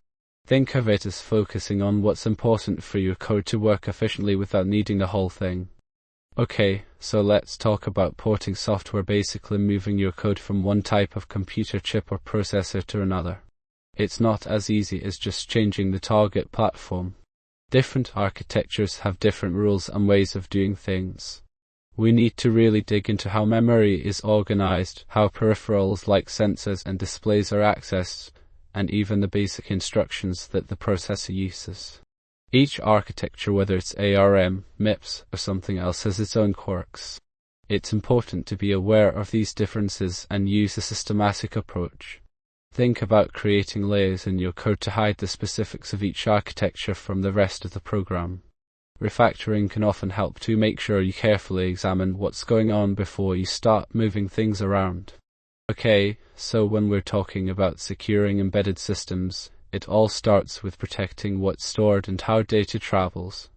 Think of it as focusing on what's important for your code to work efficiently without needing the whole thing. Okay, so let's talk about porting software, basically moving your code from one type of computer chip or processor to another. It's not as easy as just changing the target platform. Different architectures have different rules and ways of doing things. We need to really dig into how memory is organized, how peripherals like sensors and displays are accessed, and even the basic instructions that the processor uses. Each architecture, whether it's ARM, MIPS, or something else, has its own quirks. It's important to be aware of these differences and use a systematic approach. Think about creating layers in your code to hide the specifics of each architecture from the rest of the program. Refactoring can often help to make sure you carefully examine what's going on before you start moving things around. Okay, so when we're talking about securing embedded systems, it all starts with protecting what's stored and how data travels.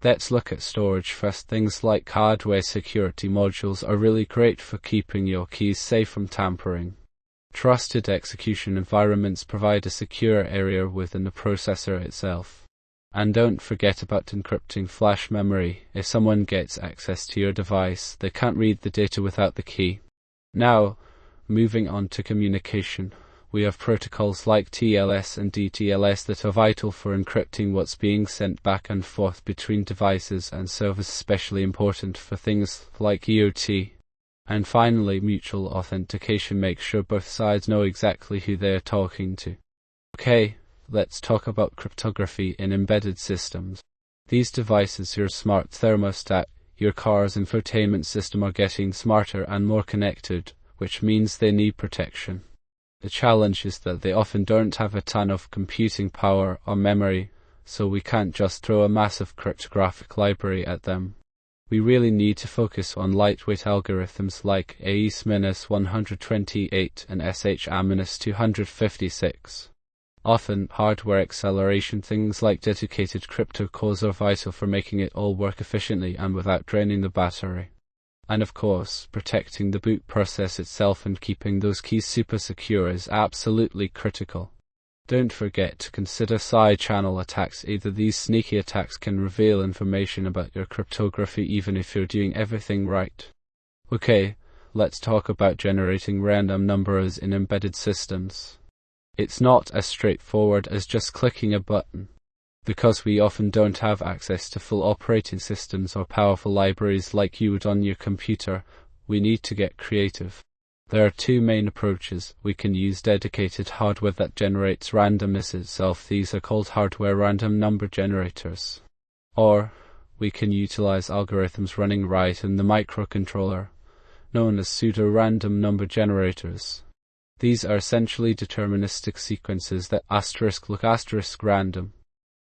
Let's look at storage first. Things like hardware security modules are really great for keeping your keys safe from tampering. Trusted execution environments provide a secure area within the processor itself. And don't forget about encrypting flash memory. If someone gets access to your device, they can't read the data without the key. Now, moving on to communication, we have protocols like TLS and DTLS that are vital for encrypting what's being sent back and forth between devices and servers, especially important for things like EOT. And finally, mutual authentication makes sure both sides know exactly who they're talking to. Okay, let's talk about cryptography in embedded systems. These devices, your smart thermostat, your car's infotainment system are getting smarter and more connected, which means they need protection. The challenge is that they often don't have a ton of computing power or memory, so we can't just throw a massive cryptographic library at them. We really need to focus on lightweight algorithms like AES-128 and SH-256. Often, hardware acceleration things like dedicated crypto cores are vital for making it all work efficiently and without draining the battery. And of course, protecting the boot process itself and keeping those keys super secure is absolutely critical. Don't forget to consider side channel attacks. Either these sneaky attacks can reveal information about your cryptography even if you're doing everything right. Okay, let's talk about generating random numbers in embedded systems. It's not as straightforward as just clicking a button. Because we often don't have access to full operating systems or powerful libraries like you would on your computer, we need to get creative. There are two main approaches. We can use dedicated hardware that generates randomness itself. These are called hardware random number generators. Or we can utilize algorithms running right in the microcontroller, known as pseudo-random number generators. These are essentially deterministic sequences that look random.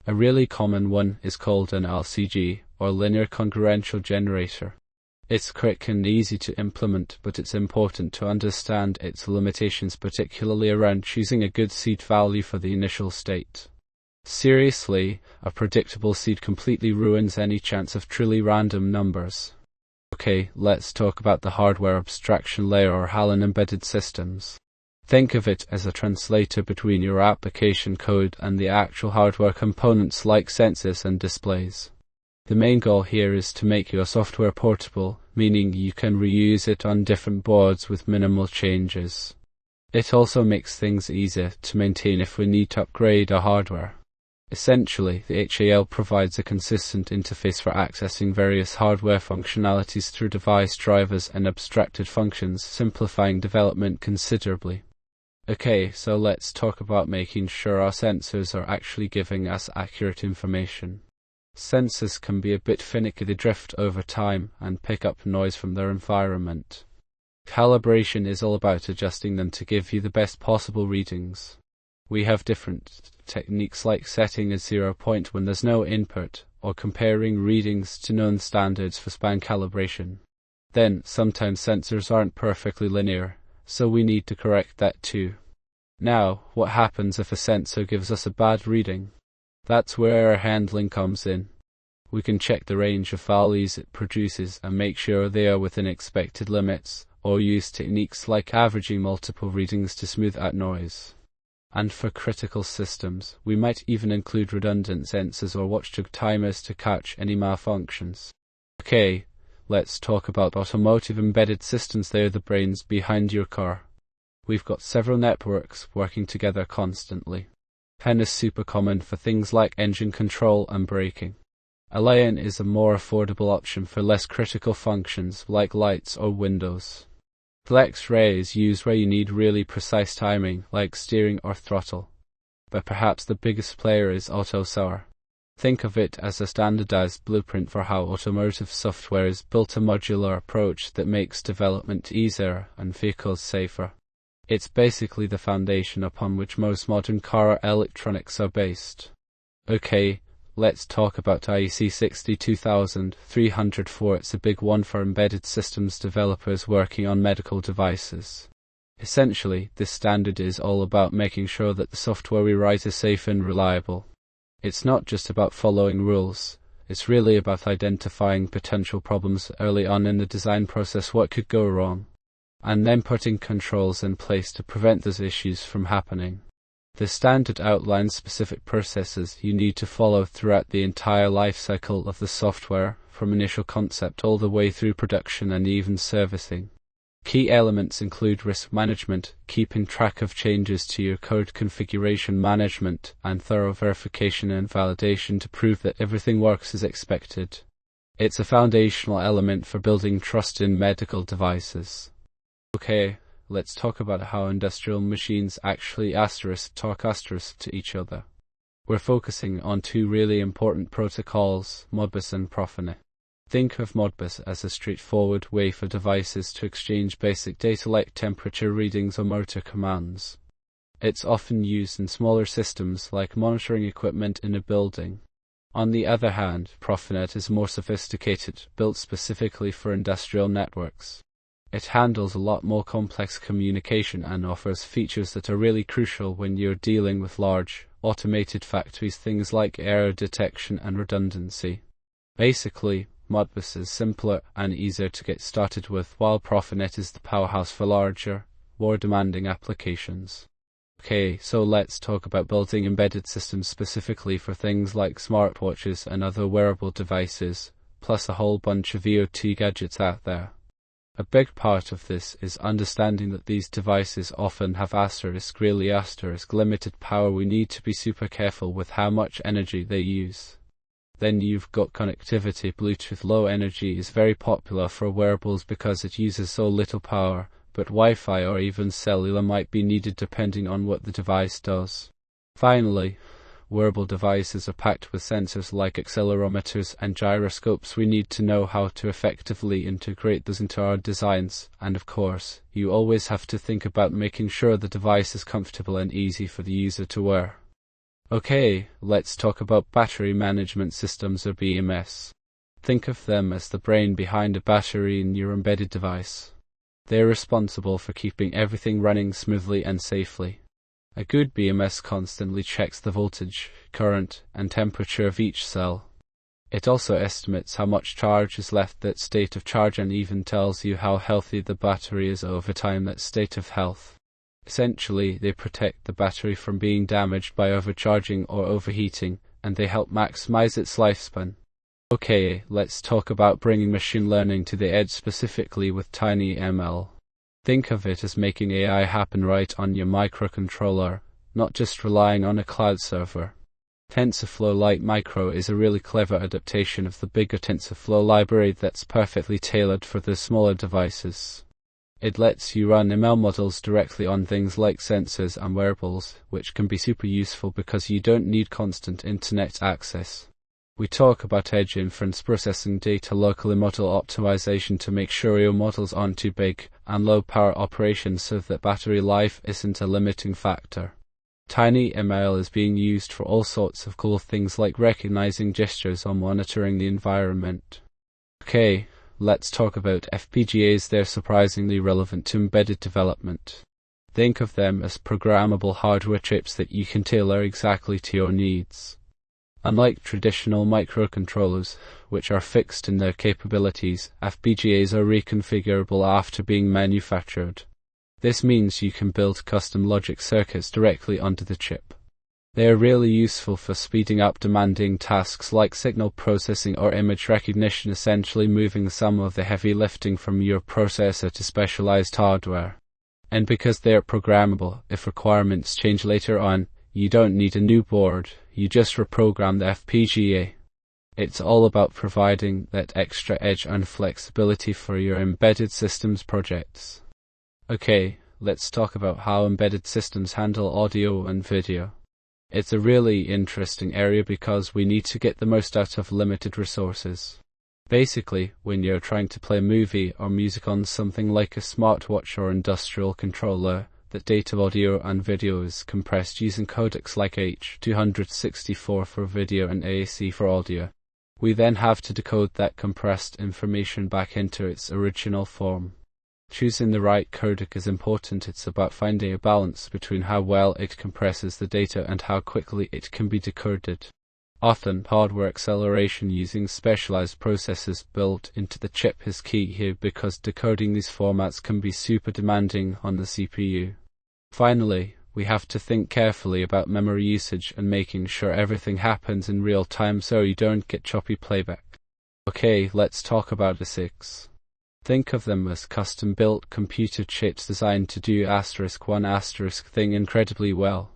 A really common one is called an LCG, or linear congruential generator. It's quick and easy to implement, but it's important to understand its limitations, particularly around choosing a good seed value for the initial state. Seriously, a predictable seed completely ruins any chance of truly random numbers. Okay, let's talk about the hardware abstraction layer, or HAL, in embedded systems. Think of it as a translator between your application code and the actual hardware components like sensors and displays. The main goal here is to make your software portable, meaning you can reuse it on different boards with minimal changes. It also makes things easier to maintain if we need to upgrade our hardware. Essentially, the HAL provides a consistent interface for accessing various hardware functionalities through device drivers and abstracted functions, simplifying development considerably. Okay, so let's talk about making sure our sensors are actually giving us accurate information. Sensors can be a bit finicky. They drift over time and pick up noise from their environment. Calibration is all about adjusting them to give you the best possible readings. We have different techniques like setting a 0 point when there's no input, or comparing readings to known standards for span calibration. Then, sometimes sensors aren't perfectly linear, so we need to correct that too. Now, what happens if a sensor gives us a bad reading? That's where our handling comes in. We can check the range of values it produces and make sure they are within expected limits, or use techniques like averaging multiple readings to smooth out noise. And for critical systems, we might even include redundant sensors or watchdog timers to catch any malfunctions. Okay, let's talk about automotive embedded systems. They're the brains behind your car. We've got several networks working together constantly. PEN is super common for things like engine control and braking. Alliant is a more affordable option for less critical functions like lights or windows. FlexRay is used where you need really precise timing like steering or throttle. But perhaps the biggest player is AutoSAR. Think of it as a standardized blueprint for how automotive software is built, a modular approach that makes development easier and vehicles safer. It's basically the foundation upon which most modern car electronics are based. Okay, let's talk about IEC 62304. It's a big one for embedded systems developers working on medical devices. Essentially, this standard is all about making sure that the software we write is safe and reliable. It's not just about following rules, it's really about identifying potential problems early on in the design process, what could go wrong, and then putting controls in place to prevent those issues from happening. The standard outlines specific processes you need to follow throughout the entire life cycle of the software, from initial concept all the way through production and even servicing. Key elements include risk management, keeping track of changes to your code, configuration management, and thorough verification and validation to prove that everything works as expected. It's a foundational element for building trust in medical devices. Okay, let's talk about how industrial machines actually talk to each other. We're focusing on two really important protocols, Modbus and Profinet. Think of Modbus as a straightforward way for devices to exchange basic data like temperature readings or motor commands. It's often used in smaller systems like monitoring equipment in a building. On the other hand, Profinet is more sophisticated, built specifically for industrial networks. It handles a lot more complex communication and offers features that are really crucial when you're dealing with large, automated factories, things like error detection and redundancy. Basically, Modbus is simpler and easier to get started with, while Profinet is the powerhouse for larger, more demanding applications. Okay, so let's talk about building embedded systems specifically for things like smartwatches and other wearable devices, plus a whole bunch of IoT gadgets out there. A big part of this is understanding that these devices often have really limited power. We need to be super careful with how much energy they use. Then you've got connectivity. Bluetooth Low Energy is very popular for wearables because it uses so little power, but Wi-Fi or even cellular might be needed depending on what the device does. Finally, wearable devices are packed with sensors like accelerometers and gyroscopes. We need to know how to effectively integrate those into our designs, and of course, you always have to think about making sure the device is comfortable and easy for the user to wear. Okay, let's talk about battery management systems, or BMS. Think of them as the brain behind a battery in your embedded device. They're responsible for keeping everything running smoothly and safely. A good BMS constantly checks the voltage, current, and temperature of each cell. It also estimates how much charge is left, that state of charge, and even tells you how healthy the battery is over time, that state of health. Essentially, they protect the battery from being damaged by overcharging or overheating, and they help maximize its lifespan. Okay, let's talk about bringing machine learning to the edge, specifically with TinyML. Think of it as making AI happen right on your microcontroller, not just relying on a cloud server. TensorFlow Lite Micro is a really clever adaptation of the bigger TensorFlow library that's perfectly tailored for the smaller devices. It lets you run ML models directly on things like sensors and wearables, which can be super useful because you don't need constant internet access. We talk about edge inference, processing data locally, model optimization to make sure your models aren't too big, and low power operations so that battery life isn't a limiting factor. TinyML is being used for all sorts of cool things like recognizing gestures or monitoring the environment. Okay, let's talk about FPGAs. They're surprisingly relevant to embedded development. Think of them as programmable hardware chips that you can tailor exactly to your needs. Unlike traditional microcontrollers, which are fixed in their capabilities, FPGAs are reconfigurable after being manufactured. This means you can build custom logic circuits directly onto the chip. They are really useful for speeding up demanding tasks like signal processing or image recognition, essentially moving some of the heavy lifting from your processor to specialized hardware. And because they are programmable, if requirements change later on, you don't need a new board, you just reprogram the FPGA. It's all about providing that extra edge and flexibility for your embedded systems projects. Okay, let's talk about how embedded systems handle audio and video. It's a really interesting area because we need to get the most out of limited resources. Basically, when you're trying to play a movie or music on something like a smartwatch or industrial controller, that data audio and video is compressed using codecs like H.264 for video and AAC for audio. We then have to decode that compressed information back into its original form. Choosing the right codec is important. It's about finding a balance between how well it compresses the data and how quickly it can be decoded. Often, hardware acceleration using specialized processors built into the chip is key here because decoding these formats can be super demanding on the CPU. Finally, we have to think carefully about memory usage and making sure everything happens in real time so you don't get choppy playback. Okay, let's talk about ASICs. Think of them as custom-built computer chips designed to do *1* thing incredibly well.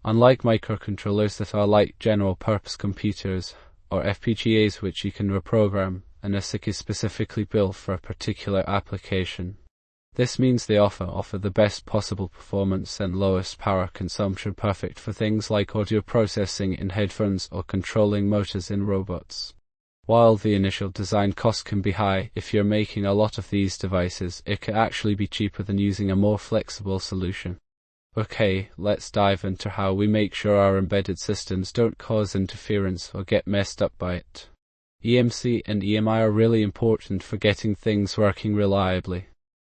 Unlike microcontrollers that are like general-purpose computers, or FPGAs which you can reprogram, an ASIC is specifically built for a particular application. This means they offer the best possible performance and lowest power consumption, perfect for things like audio processing in headphones or controlling motors in robots. While the initial design cost can be high, if you're making a lot of these devices, it can actually be cheaper than using a more flexible solution. Okay, let's dive into how we make sure our embedded systems don't cause interference or get messed up by it. EMC and EMI are really important for getting things working reliably.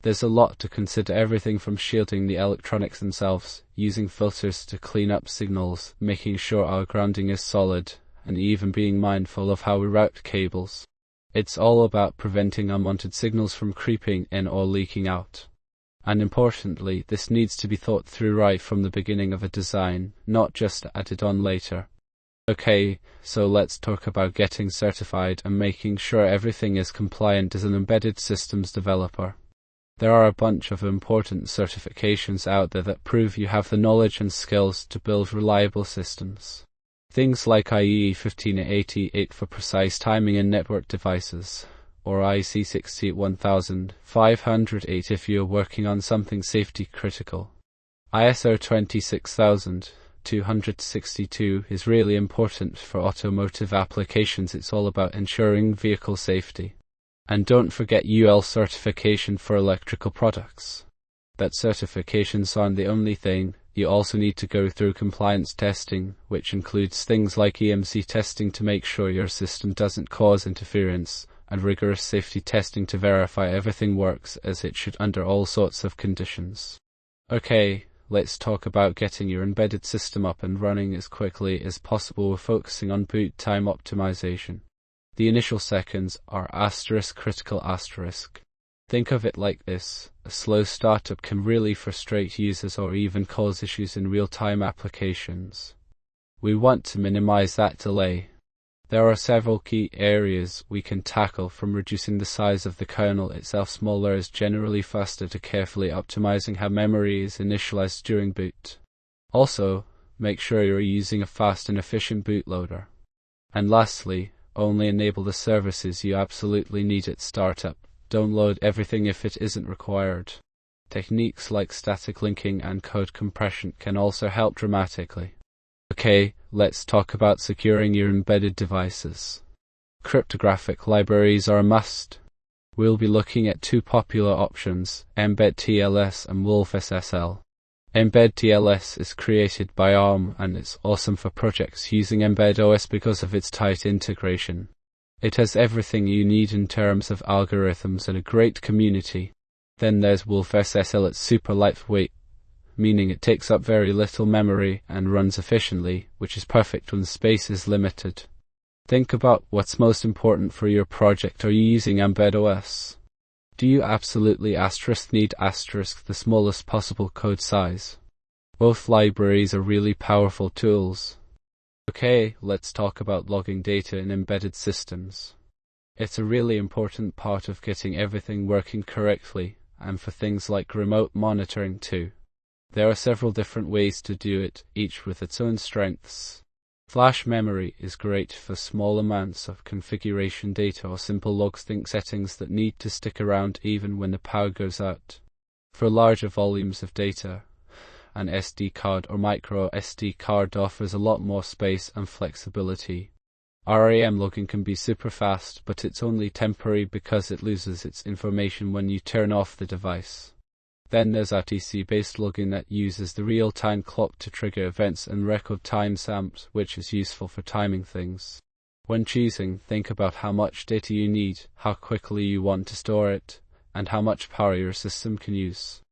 There's a lot to consider, everything from shielding the electronics themselves, using filters to clean up signals, making sure our grounding is solid, and even being mindful of how we route cables. It's all about preventing unwanted signals from creeping in or leaking out. And importantly, this needs to be thought through right from the beginning of a design, not just added on later. Okay, so let's talk about getting certified and making sure everything is compliant as an embedded systems developer. There are a bunch of important certifications out there that prove you have the knowledge and skills to build reliable systems. Things like IEEE 1588 for precise timing in network devices, or IEC 61508 if you're working on something safety critical. ISO 26262 is really important for automotive applications. It's all about ensuring vehicle safety. And don't forget UL certification for electrical products. That certifications aren't the only thing. You also need to go through compliance testing, which includes things like EMC testing to make sure your system doesn't cause interference, and rigorous safety testing to verify everything works as it should under all sorts of conditions. Okay, let's talk about getting your embedded system up and running as quickly as possible. We're focusing on boot time optimization. The initial seconds are critical. Think of it like this: a slow startup can really frustrate users or even cause issues in real-time applications. We want to minimize that delay. There are several key areas we can tackle, from reducing the size of the kernel itself, smaller is generally faster, to carefully optimizing how memory is initialized during boot. Also, make sure you're using a fast and efficient bootloader. And lastly, only enable the services you absolutely need at startup. Don't load everything if it isn't required. Techniques like static linking and code compression can also help dramatically. Okay, let's talk about securing your embedded devices. Cryptographic libraries are a must. We'll be looking at two popular options, Mbed TLS and wolfSSL. Mbed TLS is created by ARM and it's awesome for projects using Mbed OS because of its tight integration. It has everything you need in terms of algorithms and a great community. Then there's wolfSSL. It's super lightweight, meaning it takes up very little memory and runs efficiently, which is perfect when space is limited. Think about what's most important for your project. Are you using Mbed OS? Do you absolutely need the smallest possible code size? Both libraries are really powerful tools. Okay, let's talk about logging data in embedded systems. It's a really important part of getting everything working correctly, and for things like remote monitoring too. There are several different ways to do it, each with its own strengths. Flash memory is great for small amounts of configuration data or simple logs. Think settings that need to stick around even when the power goes out. For larger volumes of data, an SD card or micro SD card offers a lot more space and flexibility. RAM logging can be super fast, but it's only temporary because it loses its information when you turn off the device. Then there's RTC-based logging that uses the real-time clock to trigger events and record timestamps, which is useful for timing things. When choosing, think about how much data you need, how quickly you want to store it, and how much power your system can use.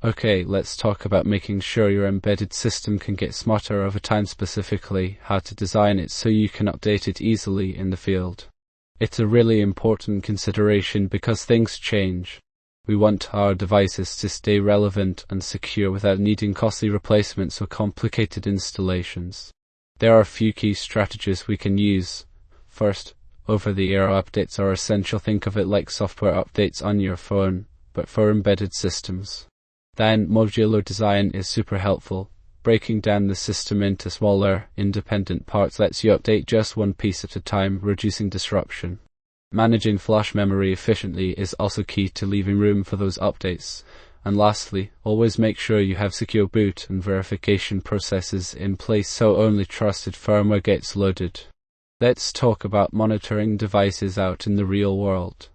Okay, let's talk about making sure your embedded system can get smarter over time, specifically how to design it so you can update it easily in the field. It's a really important consideration because things change. We want our devices to stay relevant and secure without needing costly replacements or complicated installations. There are a few key strategies we can use. First, over-the-air updates are essential. Think of it like software updates on your phone, but for embedded systems. Then, modular design is super helpful. Breaking down the system into smaller, independent parts lets you update just one piece at a time, reducing disruption. Managing flash memory efficiently is also key to leaving room for those updates. And lastly, always make sure you have secure boot and verification processes in place so only trusted firmware gets loaded. Let's talk about monitoring devices out in the real world.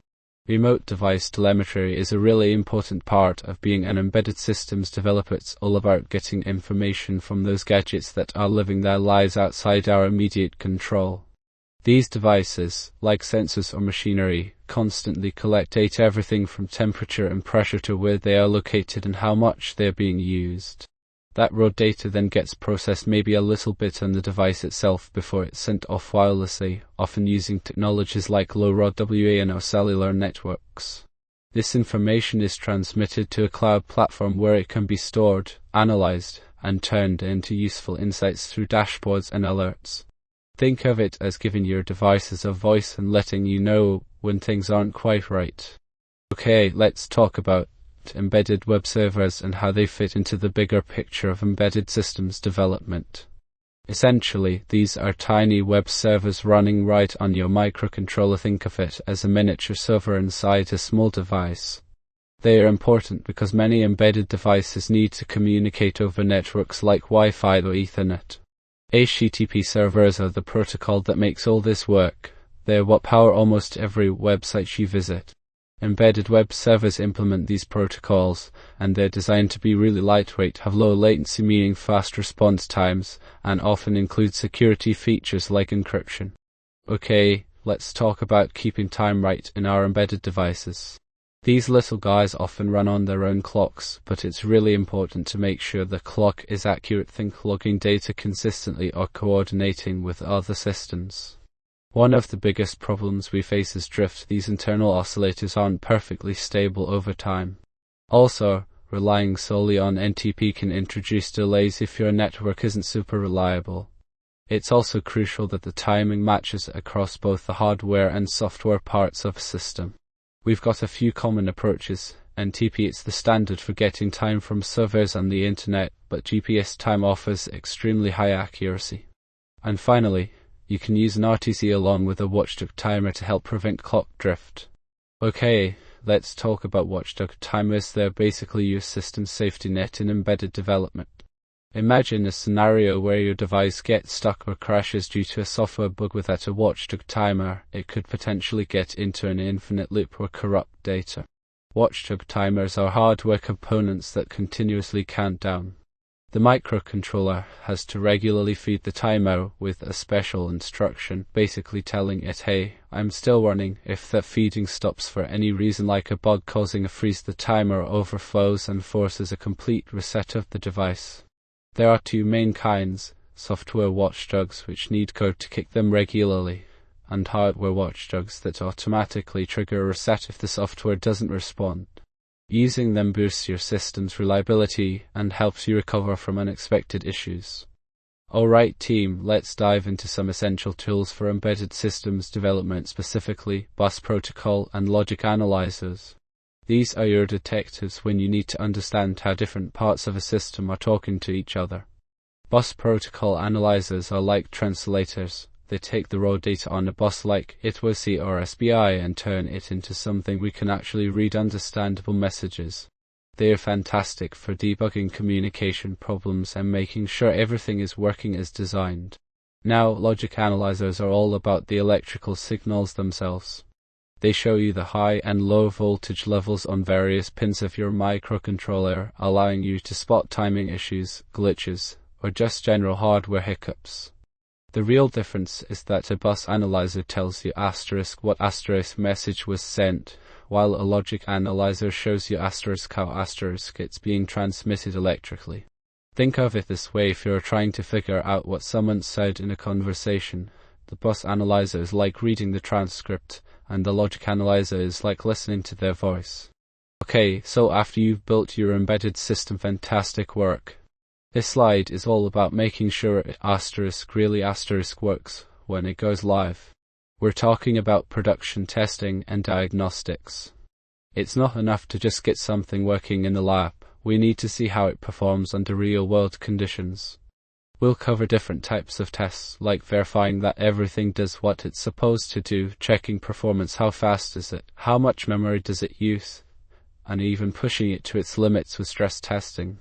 Remote device telemetry is a really important part of being an embedded systems developer. It's all about getting information from those gadgets that are living their lives outside our immediate control. These devices, like sensors or machinery, constantly collect data, everything from temperature and pressure to where they are located and how much they're being used. That raw data then gets processed maybe a little bit on the device itself before it's sent off wirelessly, often using technologies like LoRa WAN or cellular networks. This information is transmitted to a cloud platform where it can be stored, analyzed, and turned into useful insights through dashboards and alerts. Think of it as giving your devices a voice and letting you know when things aren't quite right. Okay, let's talk about embedded web servers and how they fit into the bigger picture of embedded systems development. Essentially, these are tiny web servers running right on your microcontroller. Think of it as a miniature server inside a small device. They are important because many embedded devices need to communicate over networks like Wi-Fi or Ethernet. HTTP servers are the protocol that makes all this work. They're what power almost every website you visit. Embedded web servers implement these protocols, and they're designed to be really lightweight, have low latency meaning fast response times, and often include security features like encryption. Okay, let's talk about keeping time right in our embedded devices. These little guys often run on their own clocks, but it's really important to make sure the clock is accurate. Think logging data consistently or coordinating with other systems. One of the biggest problems we face is drift. These internal oscillators aren't perfectly stable over time. Also, relying solely on NTP can introduce delays if your network isn't super reliable. It's also crucial that the timing matches across both the hardware and software parts of a system. We've got a few common approaches. NTP is the standard for getting time from servers on the internet, but GPS time offers extremely high accuracy. And finally, you can use an RTC along with a watchdog timer to help prevent clock drift. Okay, let's talk about watchdog timers. They're basically your system safety net in embedded development. Imagine a scenario where your device gets stuck or crashes due to a software bug. Without a watchdog timer, it could potentially get into an infinite loop or corrupt data. Watchdog timers are hardware components that continuously count down. The microcontroller has to regularly feed the timer with a special instruction, basically telling it, hey, I'm still running. If that feeding stops for any reason like a bug causing a freeze, the timer overflows and forces a complete reset of the device. There are two main kinds: software watchdogs, which need code to kick them regularly, and hardware watchdogs that automatically trigger a reset if the software doesn't respond. Using them boosts your system's reliability and helps you recover from unexpected issues. Alright team, let's dive into some essential tools for embedded systems development, specifically bus protocol and logic analyzers. These are your detectives when you need to understand how different parts of a system are talking to each other. Bus protocol analyzers are like translators. They take the raw data on a bus like I2C or SPI and turn it into something we can actually read, understandable messages. They are fantastic for debugging communication problems and making sure everything is working as designed. Now, logic analyzers are all about the electrical signals themselves. They show you the high and low voltage levels on various pins of your microcontroller, allowing you to spot timing issues, glitches, or just general hardware hiccups. The real difference is that a bus analyzer tells you what asterisk message was sent, while a logic analyzer shows you how it's being transmitted electrically. Think of it this way: if you're trying to figure out what someone said in a conversation, the bus analyzer is like reading the transcript, and the logic analyzer is like listening to their voice. Okay, so after you've built your embedded system, fantastic work. This slide is all about making sure really works when it goes live. We're talking about production testing and diagnostics. It's not enough to just get something working in the lab. We need to see how it performs under real-world conditions. We'll cover different types of tests, like verifying that everything does what it's supposed to do, checking performance, how fast is it, how much memory does it use, and even pushing it to its limits with stress testing.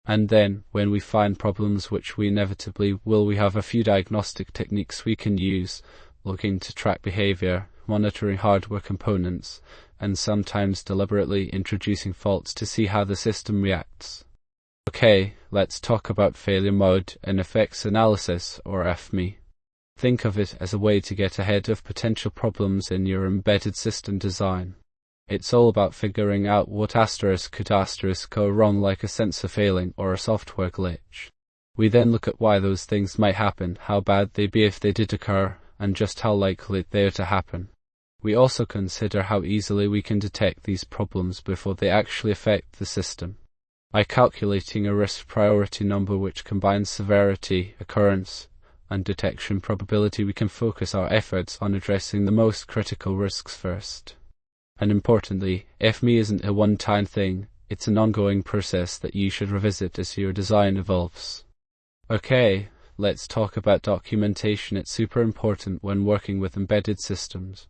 And then, when we find problems, which we inevitably will, we have a few diagnostic techniques we can use, looking to track behavior, monitoring hardware components, and sometimes deliberately introducing faults to see how the system reacts. Okay, let's talk about failure mode and effects analysis, or FME. Think of it as a way to get ahead of potential problems in your embedded system design. It's all about figuring out what could go wrong, like a sensor failing or a software glitch. We then look at why those things might happen, how bad they'd be if they did occur, and just how likely they are to happen. We also consider how easily we can detect these problems before they actually affect the system. By calculating a risk priority number which combines severity, occurrence, and detection probability, we can focus our efforts on addressing the most critical risks first. And importantly, FME isn't a one-time thing, it's an ongoing process that you should revisit as your design evolves. Okay, let's talk about documentation. It's super important when working with embedded systems.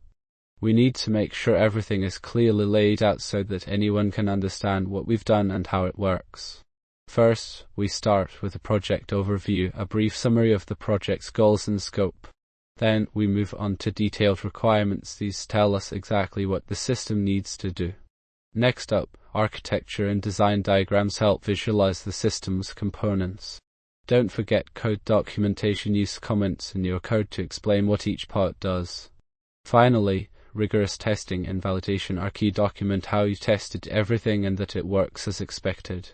We need to make sure everything is clearly laid out so that anyone can understand what we've done and how it works. First, we start with a project overview, a brief summary of the project's goals and scope. Then, we move on to detailed requirements. These tell us exactly what the system needs to do. Next up, architecture and design diagrams help visualize the system's components. Don't forget code documentation. Use comments in your code to explain what each part does. Finally, rigorous testing and validation are key. Document how you tested everything and that it works as expected.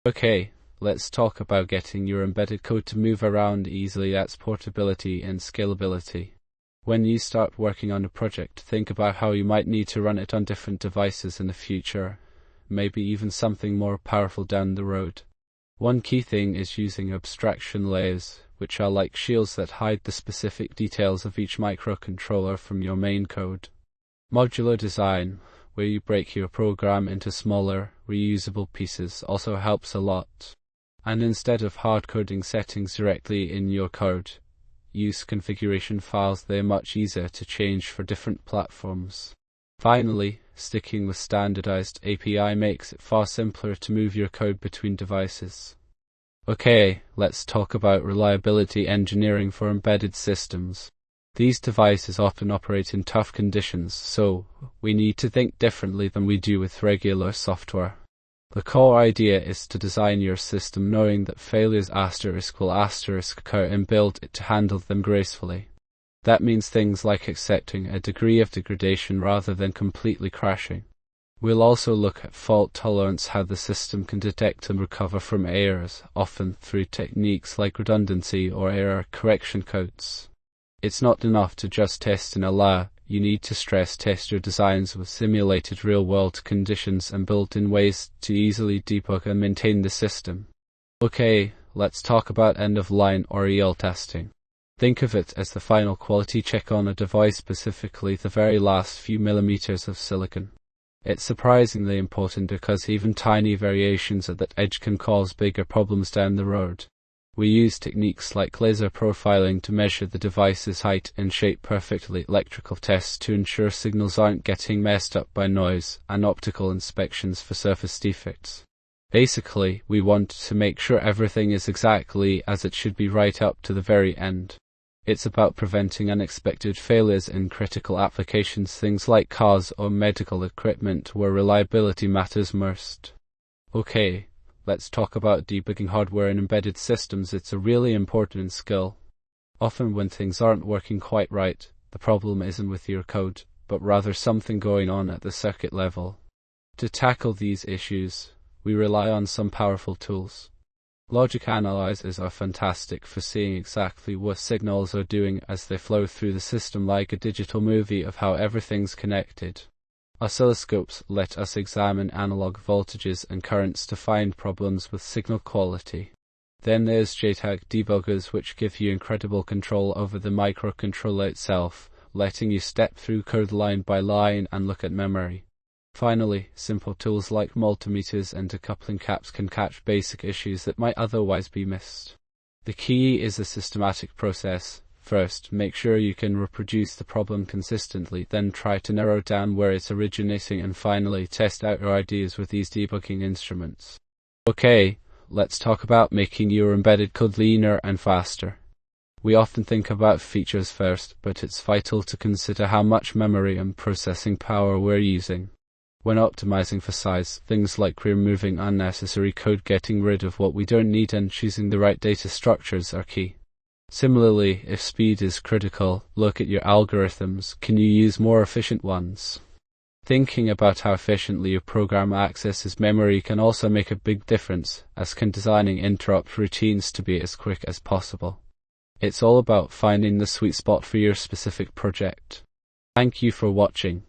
Okay, let's talk about getting your embedded code to move around easily. That's portability and scalability. When you start working on a project, think about how you might need to run it on different devices in the future, maybe even something more powerful down the road. One key thing is using abstraction layers, which are like shields that hide the specific details of each microcontroller from your main code. Modular design, where you break your program into smaller, reusable pieces, also helps a lot. And instead of hard-coding settings directly in your code, use configuration files. They're much easier to change for different platforms. Finally, sticking with standardized API makes it far simpler to move your code between devices. Okay, let's talk about reliability engineering for embedded systems. These devices often operate in tough conditions, so we need to think differently than we do with regular software. The core idea is to design your system knowing that failures will occur and build it to handle them gracefully. That means things like accepting a degree of degradation rather than completely crashing. We'll also look at fault tolerance, how the system can detect and recover from errors, often through techniques like redundancy or error correction codes. It's not enough to just test in a lab. You need to stress test your designs with simulated real-world conditions and built-in ways to easily debug and maintain the system. Okay, let's talk about end-of-line or EL testing. Think of it as the final quality check on a device, specifically the very last few millimeters of silicon. It's surprisingly important because even tiny variations at that edge can cause bigger problems down the road. We use techniques like laser profiling to measure the device's height and shape perfectly, electrical tests to ensure signals aren't getting messed up by noise, and optical inspections for surface defects. Basically, we want to make sure everything is exactly as it should be right up to the very end. It's about preventing unexpected failures in critical applications, things like cars or medical equipment where reliability matters most. Okay, let's talk about debugging hardware in embedded systems. It's a really important skill. Often when things aren't working quite right, the problem isn't with your code, but rather something going on at the circuit level. To tackle these issues, we rely on some powerful tools. Logic analyzers are fantastic for seeing exactly what signals are doing as they flow through the system, like a digital movie of how everything's connected. Oscilloscopes let us examine analog voltages and currents to find problems with signal quality. Then there's JTAG debuggers, which give you incredible control over the microcontroller itself, letting you step through code line by line and look at memory. Finally, simple tools like multimeters and decoupling caps can catch basic issues that might otherwise be missed. The key is a systematic process. First, make sure you can reproduce the problem consistently, then try to narrow down where it's originating, and finally test out your ideas with these debugging instruments. Okay, let's talk about making your embedded code leaner and faster. We often think about features first, but it's vital to consider how much memory and processing power we're using. When optimizing for size, things like removing unnecessary code, getting rid of what we don't need, and choosing the right data structures are key. Similarly, if speed is critical, look at your algorithms. Can you use more efficient ones? Thinking about how efficiently your program accesses memory can also make a big difference, as can designing interrupt routines to be as quick as possible. It's all about finding the sweet spot for your specific project. Thank you for watching.